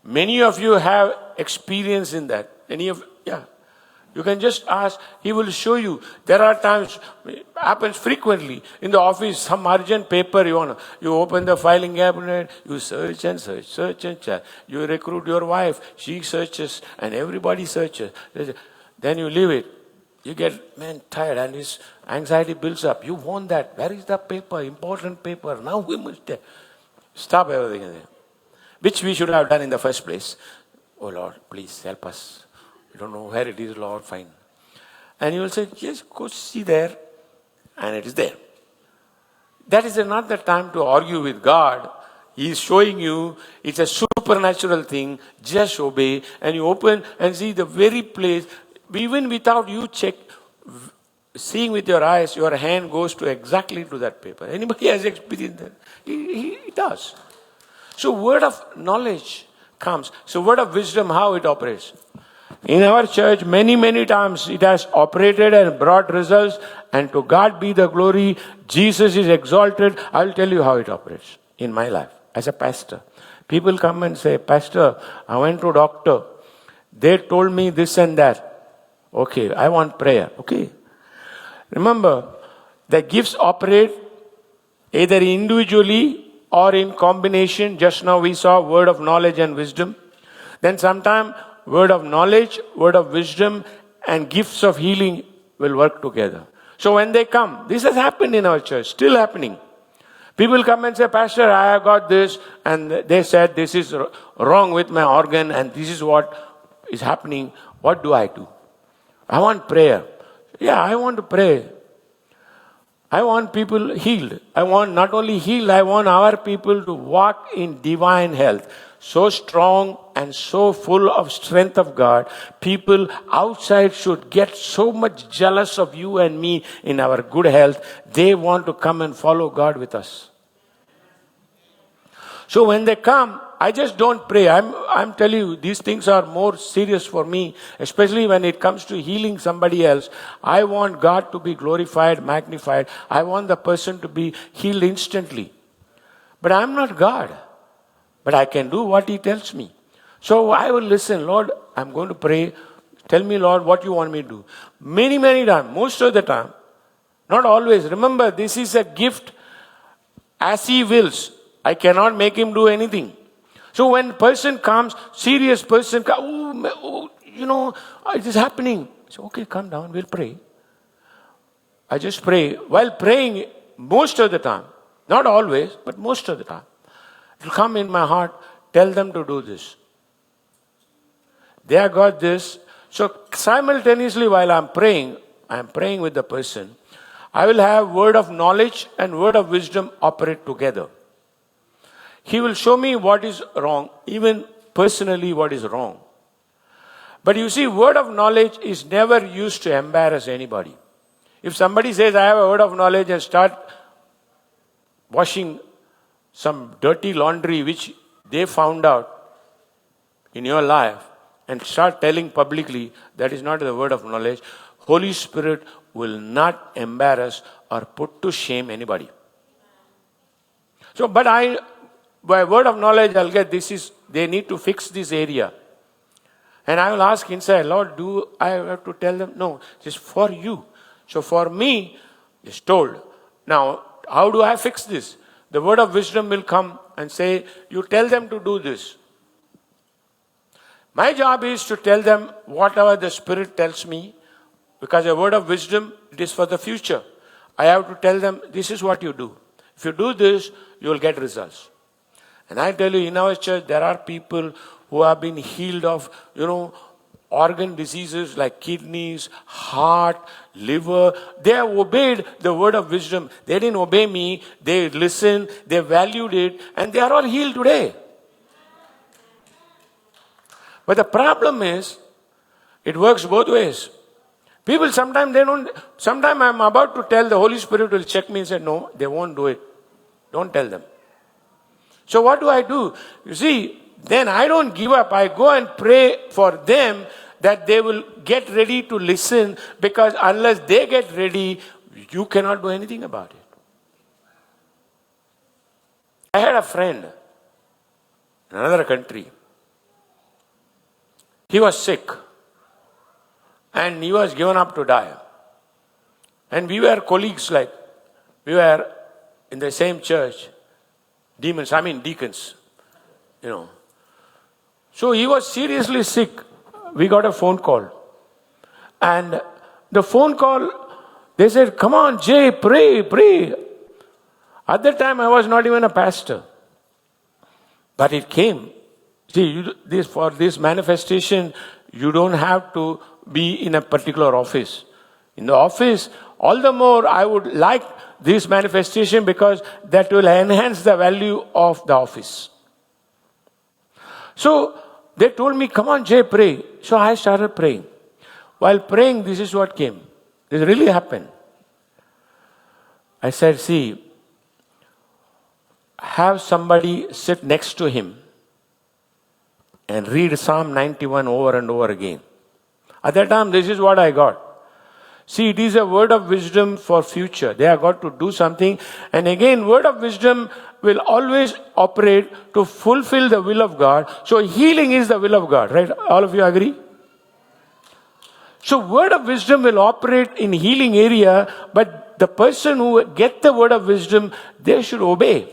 Many of you have experience in that. You can just ask, he will show you. There are times, it happens frequently. In the office, some urgent paper you open the filing cabinet, you search and search, search and search. You recruit your wife, she searches, and everybody searches. Then you leave it. You get, tired, and his anxiety builds up. You want that. Where is the paper? Important paper. Now we must stop everything there. Which we should have done in the first place. Oh Lord, please help us. We don't know where it is, Lord, fine. And you will say, yes, go see there. And it is there. That is not the time to argue with God. He is showing you it's a supernatural thing. Just obey. And you open and see the very place. Even without you seeing with your eyes, your hand goes to exactly to that paper. Anybody has experienced that? He does. So word of knowledge comes. So word of wisdom, how it operates. In our church, many times it has operated and brought results, and to God be the glory. Jesus is exalted. I'll tell you how it operates in my life as a pastor. People come and say, Pastor, I went to a doctor. They told me this and that. Okay, I want prayer. Okay. Remember, the gifts operate either individually or in combination. Just now we saw word of knowledge and wisdom. Then sometime word of knowledge, word of wisdom, and gifts of healing will work together. So when they come, this has happened in our church, still happening. People come and say, Pastor, I have got this, and they said this is wrong with my organ, and this is what is happening, what do? I want prayer. Yeah, I want to pray. I want people healed. I want not only healed, I want our people to walk in divine health. So strong and so full of strength of God. People outside should get so much jealous of you and me in our good health. They want to come and follow God with us. So when they come, I just don't pray. I'm telling you, these things are more serious for me, especially when it comes to healing somebody else. I want God to be glorified, magnified. I want the person to be healed instantly. But I'm not God. But I can do what He tells me. So I will listen. Lord, I'm going to pray. Tell me, Lord, what you want me to do. Many, many times, most of the time. Not always. Remember, this is a gift as He wills. I cannot make him do anything. So when person comes, serious person, it is happening. So, okay, calm down, we'll pray. I just pray. While praying, most of the time, not always, but most of the time, it will come in my heart, tell them to do this. They have got this. So simultaneously while I'm praying with the person, I will have word of knowledge and word of wisdom operate together. He will show me what is wrong, even personally what is wrong. But you see, word of knowledge is never used to embarrass anybody. If somebody says, I have a word of knowledge, and start washing some dirty laundry which they found out in your life, and start telling publicly, that is not the word of knowledge, Holy Spirit will not embarrass or put to shame anybody. So, but by word of knowledge, I'll get they need to fix this area. And I will ask inside, Lord, do I have to tell them? No, it's for you. So for me, it's told. Now, how do I fix this? The word of wisdom will come and say, you tell them to do this. My job is to tell them whatever the Spirit tells me, because a word of wisdom, it is for the future. I have to tell them, this is what you do. If you do this, you will get results. And I tell you, in our church, there are people who have been healed of, organ diseases like kidneys, heart, liver. They have obeyed the word of wisdom. They didn't obey me. They listened. They valued it. And they are all healed today. But the problem is, it works both ways. People sometimes I'm about to tell, the Holy Spirit will check me and say, no, they won't do it. Don't tell them. So what do? You see, then I don't give up. I go and pray for them that they will get ready to listen, because unless they get ready, you cannot do anything about it. I had a friend in another country. He was sick and he was given up to die. And we were colleagues, we were in the same church. Deacons, So he was seriously sick. We got a phone call. And the phone call, they said, come on, Jay, pray. At that time, I was not even a pastor. But it came. See, for this manifestation, you don't have to be in a particular office. In the office, all the more I would like this manifestation, because that will enhance the value of the office. So they told me, come on, Jay, pray. So I started praying. While praying, this is what came. This really happened. I said, see, have somebody sit next to him and read Psalm 91 over and over again. At that time, this is what I got. See, it is a word of wisdom for future. They have got to do something. And again, word of wisdom will always operate to fulfill the will of God. So healing is the will of God, right? All of you agree? So word of wisdom will operate in healing area, but the person who get the word of wisdom, they should obey.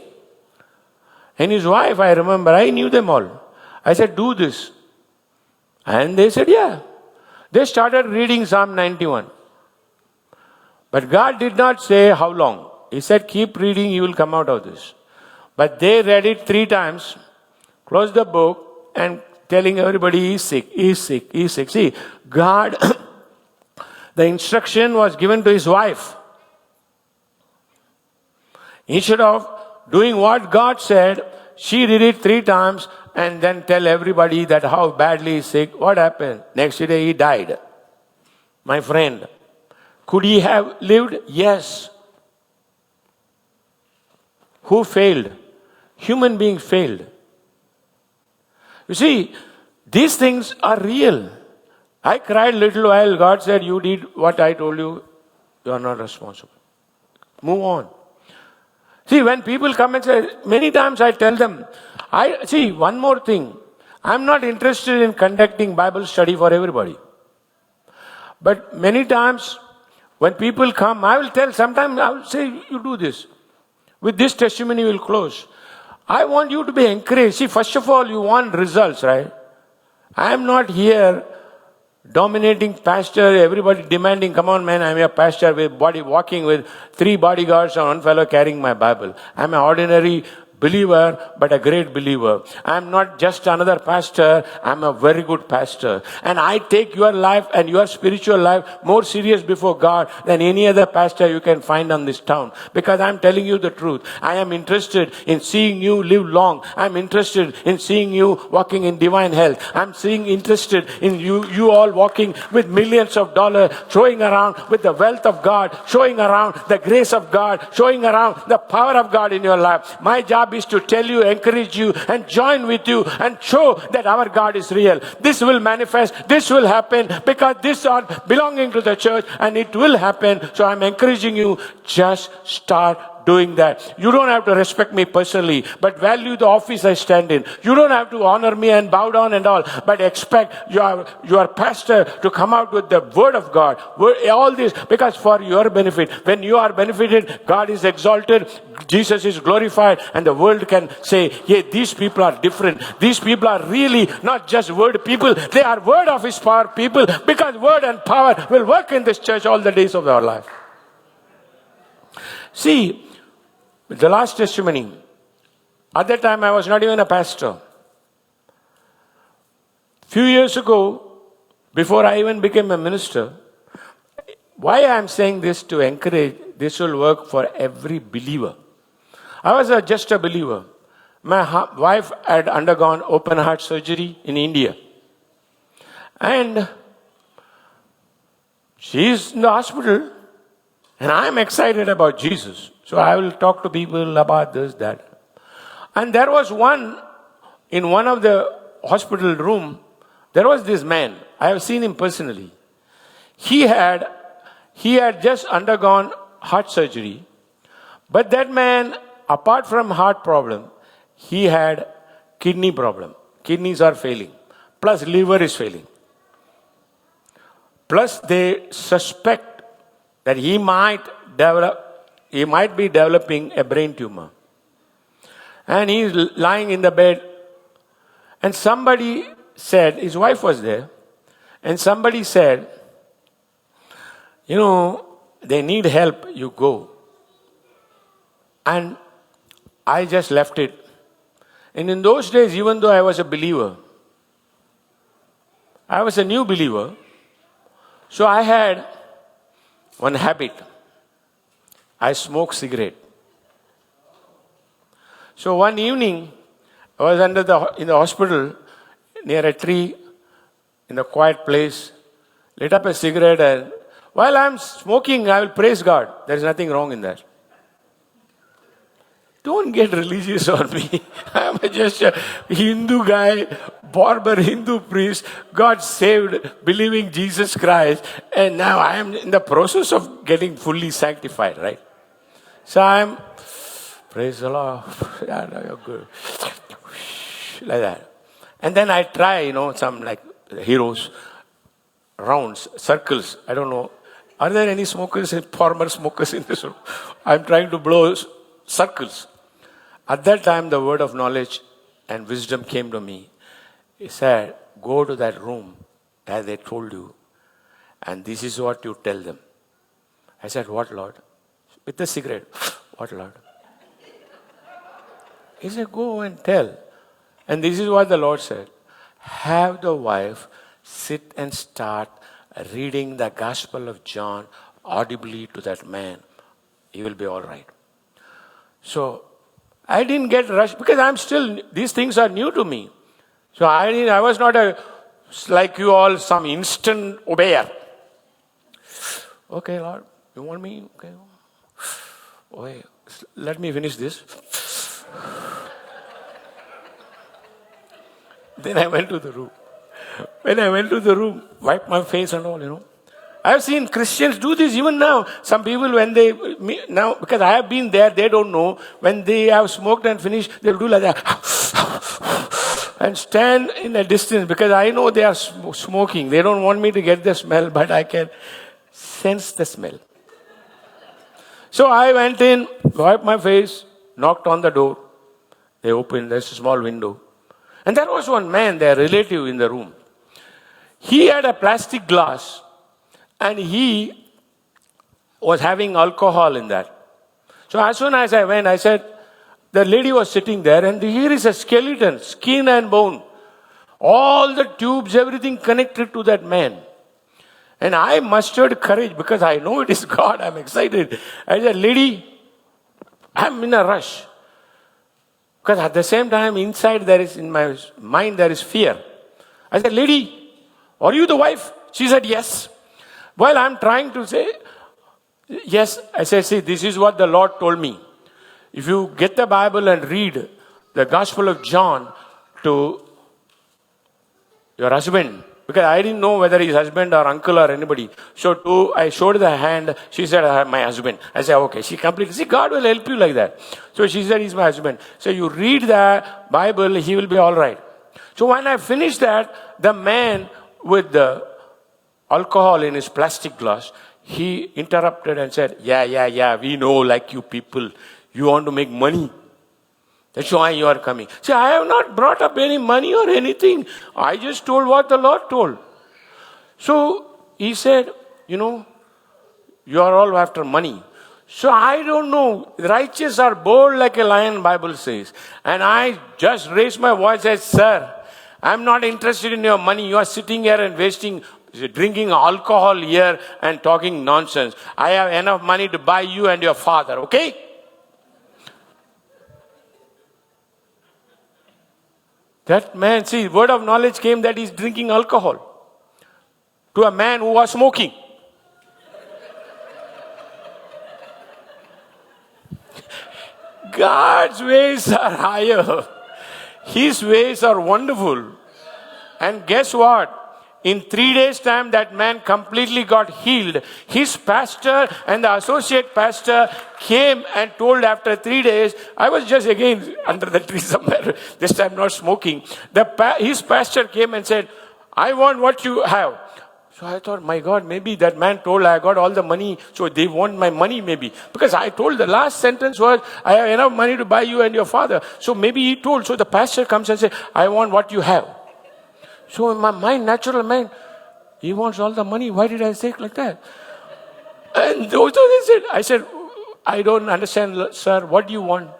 And his wife, I remember, I knew them all. I said, do this. And they said, yeah. They started reading Psalm 91. But God did not say how long. He said, keep reading, you will come out of this. But they read it 3 times, closed the book, and telling everybody he's sick, he's sick, he's sick. See, God, the instruction was given to his wife. Instead of doing what God said, she did it 3 times and then tell everybody that how badly he's sick. What happened? Next day he died. My friend, could he have lived? Yes. Who failed? Human beings failed. You see, these things are real. I cried a little while. God said, you did what I told you. You are not responsible. Move on. See, when people come and say, many times I tell them, see, one more thing. I'm not interested in conducting Bible study for everybody. But many times, when people come, I will tell, sometimes I will say, you do this. With this testimony, we will close. I want you to be encouraged. See, first of all, you want results, right? I am not here dominating pastor, everybody demanding, come on man, I'm your pastor with body walking with 3 bodyguards and 1 fellow carrying my Bible. I'm an ordinary believer, but a great believer. I'm not just another pastor, I'm a very good pastor. And I take your life and your spiritual life more serious before God than any other pastor you can find on this town. Because I'm telling you the truth. I am interested in seeing you live long. I'm interested in seeing you walking in divine health. I'm interested in you all walking with millions of dollars, showing around with the wealth of God, showing around the grace of God, showing around the power of God in your life. My job is to tell you, encourage you, and join with you and show that our God is real. This will manifest, this will happen because these are belonging to the church and it will happen. So I'm encouraging you, just start doing that. You don't have to respect me personally, but value the office I stand in. You don't have to honor me and bow down and all, but expect your pastor to come out with the word of God. All this because for your benefit. When you are benefited, God is exalted, Jesus is glorified, and the world can say, yeah, these people are different. These people are really not just word people, they are word of his power people, because word and power will work in this church all the days of our life. See, the last testimony. At that time, I was not even a pastor. Few years ago, before I even became a minister, why I am saying this to encourage, this will work for every believer. I was just a believer. My wife had undergone open heart surgery in India. And she is in the hospital. And I am excited about Jesus. So I will talk to people about this, that. And there was in one of the hospital room, there was this man. I have seen him personally. He had just undergone heart surgery. But that man, apart from heart problem, he had kidney problem. Kidneys are failing. Plus liver is failing. Plus they suspect that he might be developing a brain tumor. And he's lying in the bed. And somebody said, his wife was there, and somebody said, they need help, you go. And I just left it. And in those days, even though I was a believer, I was a new believer, so I had one habit. I smoke cigarette. So one evening, I was in the hospital, near a tree, in a quiet place, lit up a cigarette, and while I'm smoking, I will praise God. There is nothing wrong in that. Don't get religious on me. I'm just a Hindu guy, barber Hindu priest, got saved, believing Jesus Christ, and now I am in the process of getting fully sanctified, right? So I'm, praise the Lord, yeah, no, you're good, like that. And then I try, some like heroes, rounds, circles, I don't know. Are there any smokers, former smokers in this room? I'm trying to blow circles. At that time, the word of knowledge and wisdom came to me. He said, go to that room, as they told you, and this is what you tell them. I said, what, Lord? With the cigarette. What, Lord? He said, go and tell. And this is what the Lord said. have the wife sit and start reading the Gospel of John audibly to that man. He will be all right. So I didn't get rushed because these things are new to me. So I was not like you all, some instant obeyer. Okay, Lord, you want me? Okay. Okay, let me finish this. Then I went to the room. When I went to the room, wiped my face and all, I've seen Christians do this even now. Some people, now, because I have been there, they don't know. When they have smoked and finished, they'll do like that. And stand in a distance because I know they are smoking. They don't want me to get the smell, but I can sense the smell. So I went in, wiped my face, knocked on the door. They opened, there's a small window. And there was one man, their relative in the room. He had a plastic glass and he was having alcohol in that. So as soon as I went, I said, the lady was sitting there and here is a skeleton, skin and bone. All the tubes, everything connected to that man. And I mustered courage because I know it is God. I'm excited. I said, lady, I'm in a rush. Because at the same time, inside in my mind, there is fear. I said, lady, are you the wife? She said, yes. Well, I'm trying to say, yes. I said, see, this is what the Lord told me. If you get the Bible and read the Gospel of John to your husband, because I didn't know whether his husband or uncle or anybody. So I showed the hand. She said, my husband. I said, okay. She completely, see, God will help you like that. So she said, he's my husband. So you read the Bible, he will be all right. So when I finished that, the man with the alcohol in his plastic glass, he interrupted and said, yeah, we know like you people, you want to make money. That's why you are coming. See, I have not brought up any money or anything. I just told what the Lord told. So he said, you are all after money. So I don't know. Righteous are bold like a lion, Bible says. And I just raised my voice and said, sir, I'm not interested in your money. You are sitting here and drinking alcohol here and talking nonsense. I have enough money to buy you and your father, okay? That man, see, word of knowledge came that he's drinking alcohol to a man who was smoking. God's ways are higher. His ways are wonderful. And guess what? In 3 days' time, that man completely got healed. His pastor and the associate pastor came and told after 3 days, I was just again under the tree somewhere, this time not smoking. His pastor came and said, I want what you have. So I thought, my God, maybe that man told I got all the money, so they want my money maybe. Because I told the last sentence was, I have enough money to buy you and your father. So maybe he told, so the pastor comes and says, I want what you have. So in my mind, natural mind, he wants all the money. Why did I say it like that? And those they said, I said, I don't understand, sir. What do you want?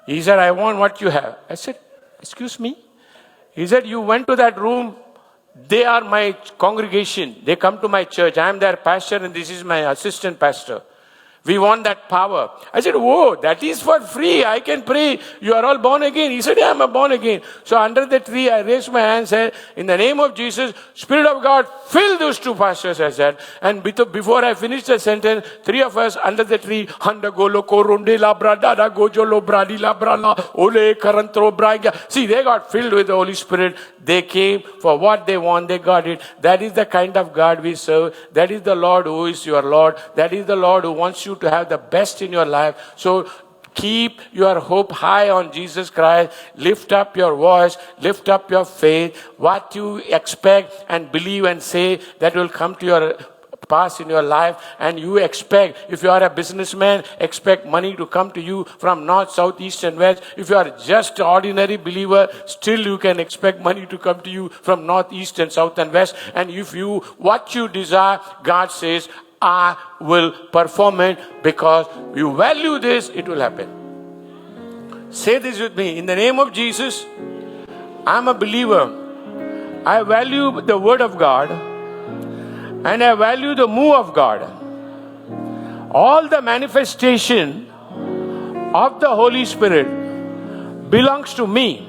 He said, I want what you have. I said, excuse me? He said, you went to that room. They are my congregation. They come to my church. I am their pastor and this is my assistant pastor. We want that power. I said, whoa, that is for free. I can pray. You are all born again. He said, yeah, I'm born again. So under the tree, I raised my hand and said, in the name of Jesus, Spirit of God, fill those two pastors, I said. And before I finished the sentence, 3 of us under the tree, Handa Golo Koronde Labra Dada Gojolo Bradi Labrala Ole Karantro Braga. See, they got filled with the Holy Spirit. They came for what they want. They got it. That is the kind of God we serve. That is the Lord who is your Lord. That is the Lord who wants you to have the best in your life. So keep your hope high on Jesus Christ. Lift up your voice. Lift up your faith. What you expect and believe and say, that will come to your pass in your life. And you expect, if you are a businessman, expect money to come to you from north, south, east and west. If you are just an ordinary believer, still you can expect money to come to you from north, east and south and west. And if you, what you desire, God says, I will perform it, because you value this, it will happen. Say this with me. In the name of Jesus, I'm a believer. I value the Word of God, and I value the move of God. All the manifestation of the Holy Spirit belongs to me.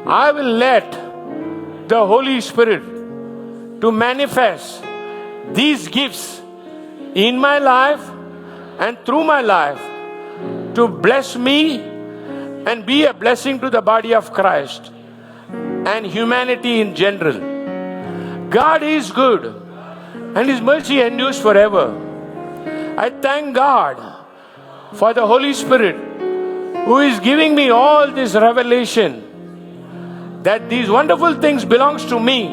I will let the Holy Spirit to manifest these gifts in my life and through my life to bless me and be a blessing to the body of Christ and humanity in general. God is good and His mercy endures forever. I thank God for the Holy Spirit who is giving me all this revelation that these wonderful things belongs to me.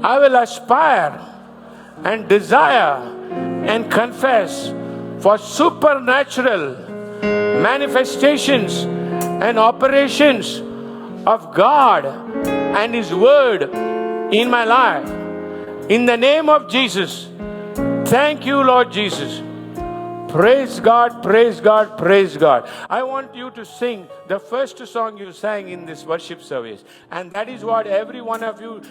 I will aspire and desire and confess for supernatural manifestations and operations of God and His Word in my life. In the name of Jesus, thank you, Lord Jesus. Praise God, praise God, praise God. I want you to sing the first song you sang in this worship service. And that is what every one of you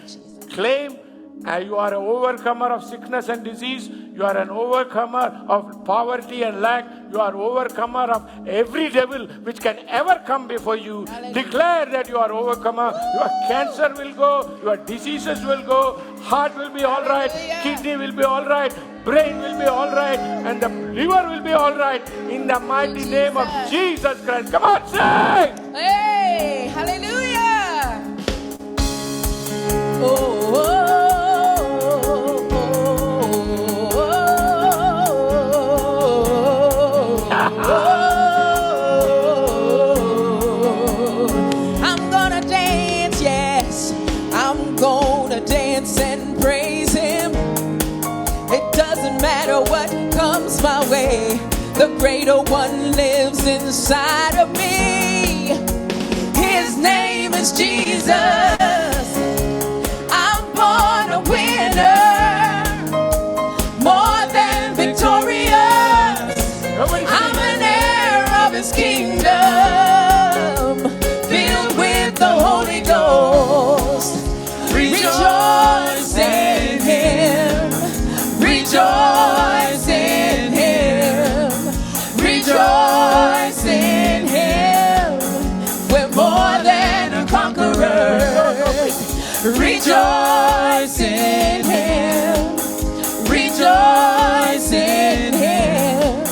claim. You are an overcomer of sickness and disease. You are an overcomer of poverty and lack. You are overcomer of every devil which can ever come before you. Hallelujah. Declare that you are overcomer. Your cancer will go. Your diseases will go. Heart will be all right. Hallelujah. Kidney will be all right. Brain will be all right. And the liver will be all right. In the mighty name of Jesus Christ. Come on, sing! Hey, hallelujah! Oh, I'm gonna dance, yes. I'm gonna dance and praise Him. It doesn't matter what comes my way. The greater one lives inside of me. His name is Jesus. I'm born a winner, more than victorious. I'm an heir of His kingdom, filled with the Holy Ghost. Rejoice in Him. Rejoice in Him. Rejoice in Him. We're more than a conqueror. Rejoice in Him. Rejoice in Him.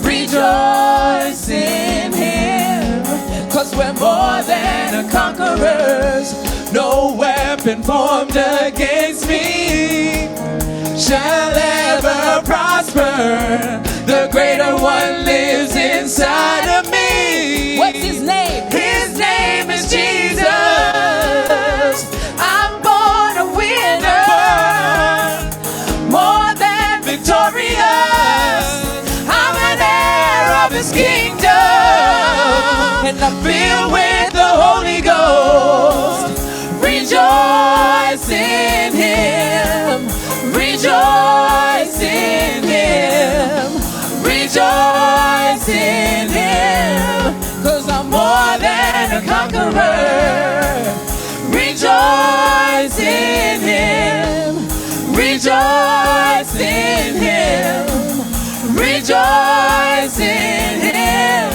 Rejoice in Him. 'Cause we're more than conquerors. No weapon formed against me shall ever prosper. The greater one lives inside of me. What's His name? His name is Jesus. I'm born a winner, more than victorious. I'm an heir of His kingdom, and I'm filled with the Holy Ghost. Rejoice in Him. Rejoice in Him. Rejoice in Him. 'Cause I'm more than a conqueror. Rejoice in Him. Rejoice in Him. Rejoice in Him.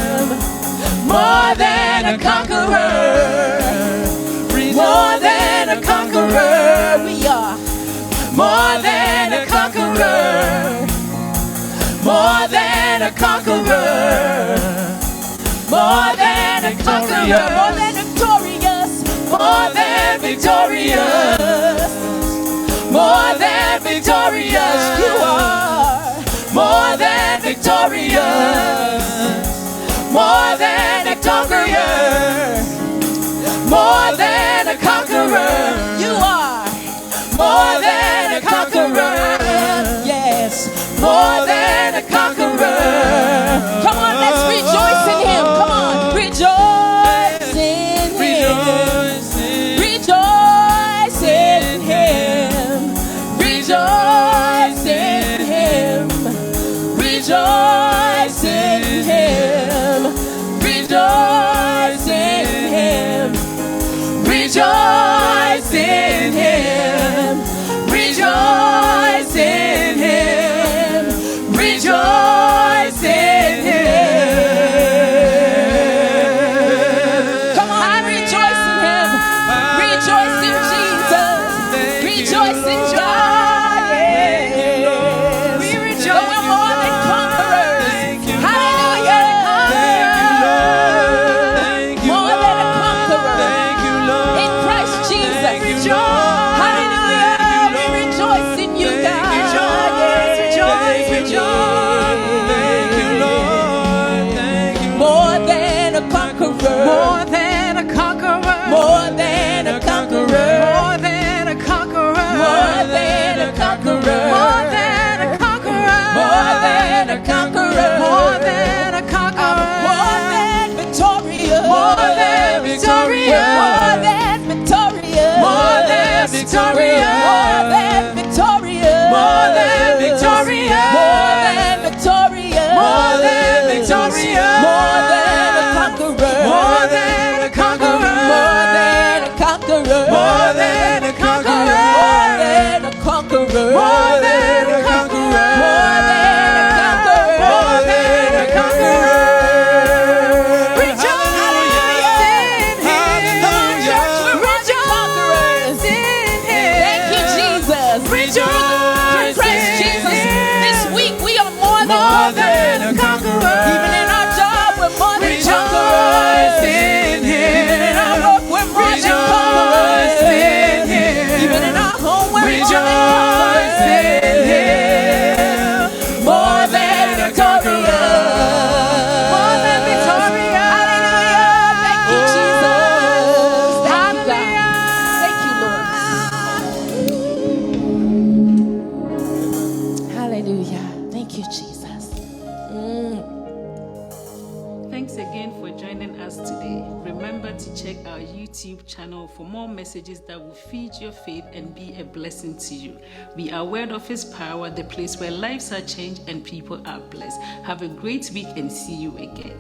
More than a conqueror. More than a conqueror. We are more than a conqueror. More than a conqueror. More than a conqueror. More than victorious. More than victorious. More than victorious. You are more than victorious. More than a conqueror. More than a conqueror. You are more than a conqueror. Yes, more than a conqueror. Come on, let's rejoice in Him. Come on, rejoice in Him. Rejoice in Him. Rejoice in Him. Rejoice in Him. Rejoice in Him. Rejoice victorious. More than victorious. More than victorious. More than victorious. More than victorious. More than a conqueror. More than a conqueror. More than a conqueror. More than a conqueror. More than a conqueror. More than a conqueror. More than a conqueror. More than a conqueror. Rejoice, praise Jesus. This week we are more than a conqueror. Even in our job, we're more than conquerors. In Him. Even in our work, we're more than conquerors. In Him. Even in our home, we're more than conquerors. In Him. More than a conqueror. More than victorious. Hallelujah. Thank you, Jesus. Thank you, God. Thank you, Lord. Hallelujah. Thank you, Jesus. Thanks again for joining us today. Remember to check our YouTube channel for more messages that will feed your faith and be a blessing to you. We are Word of His Power, the place where lives are changed and people are blessed. Have a great week and see you again.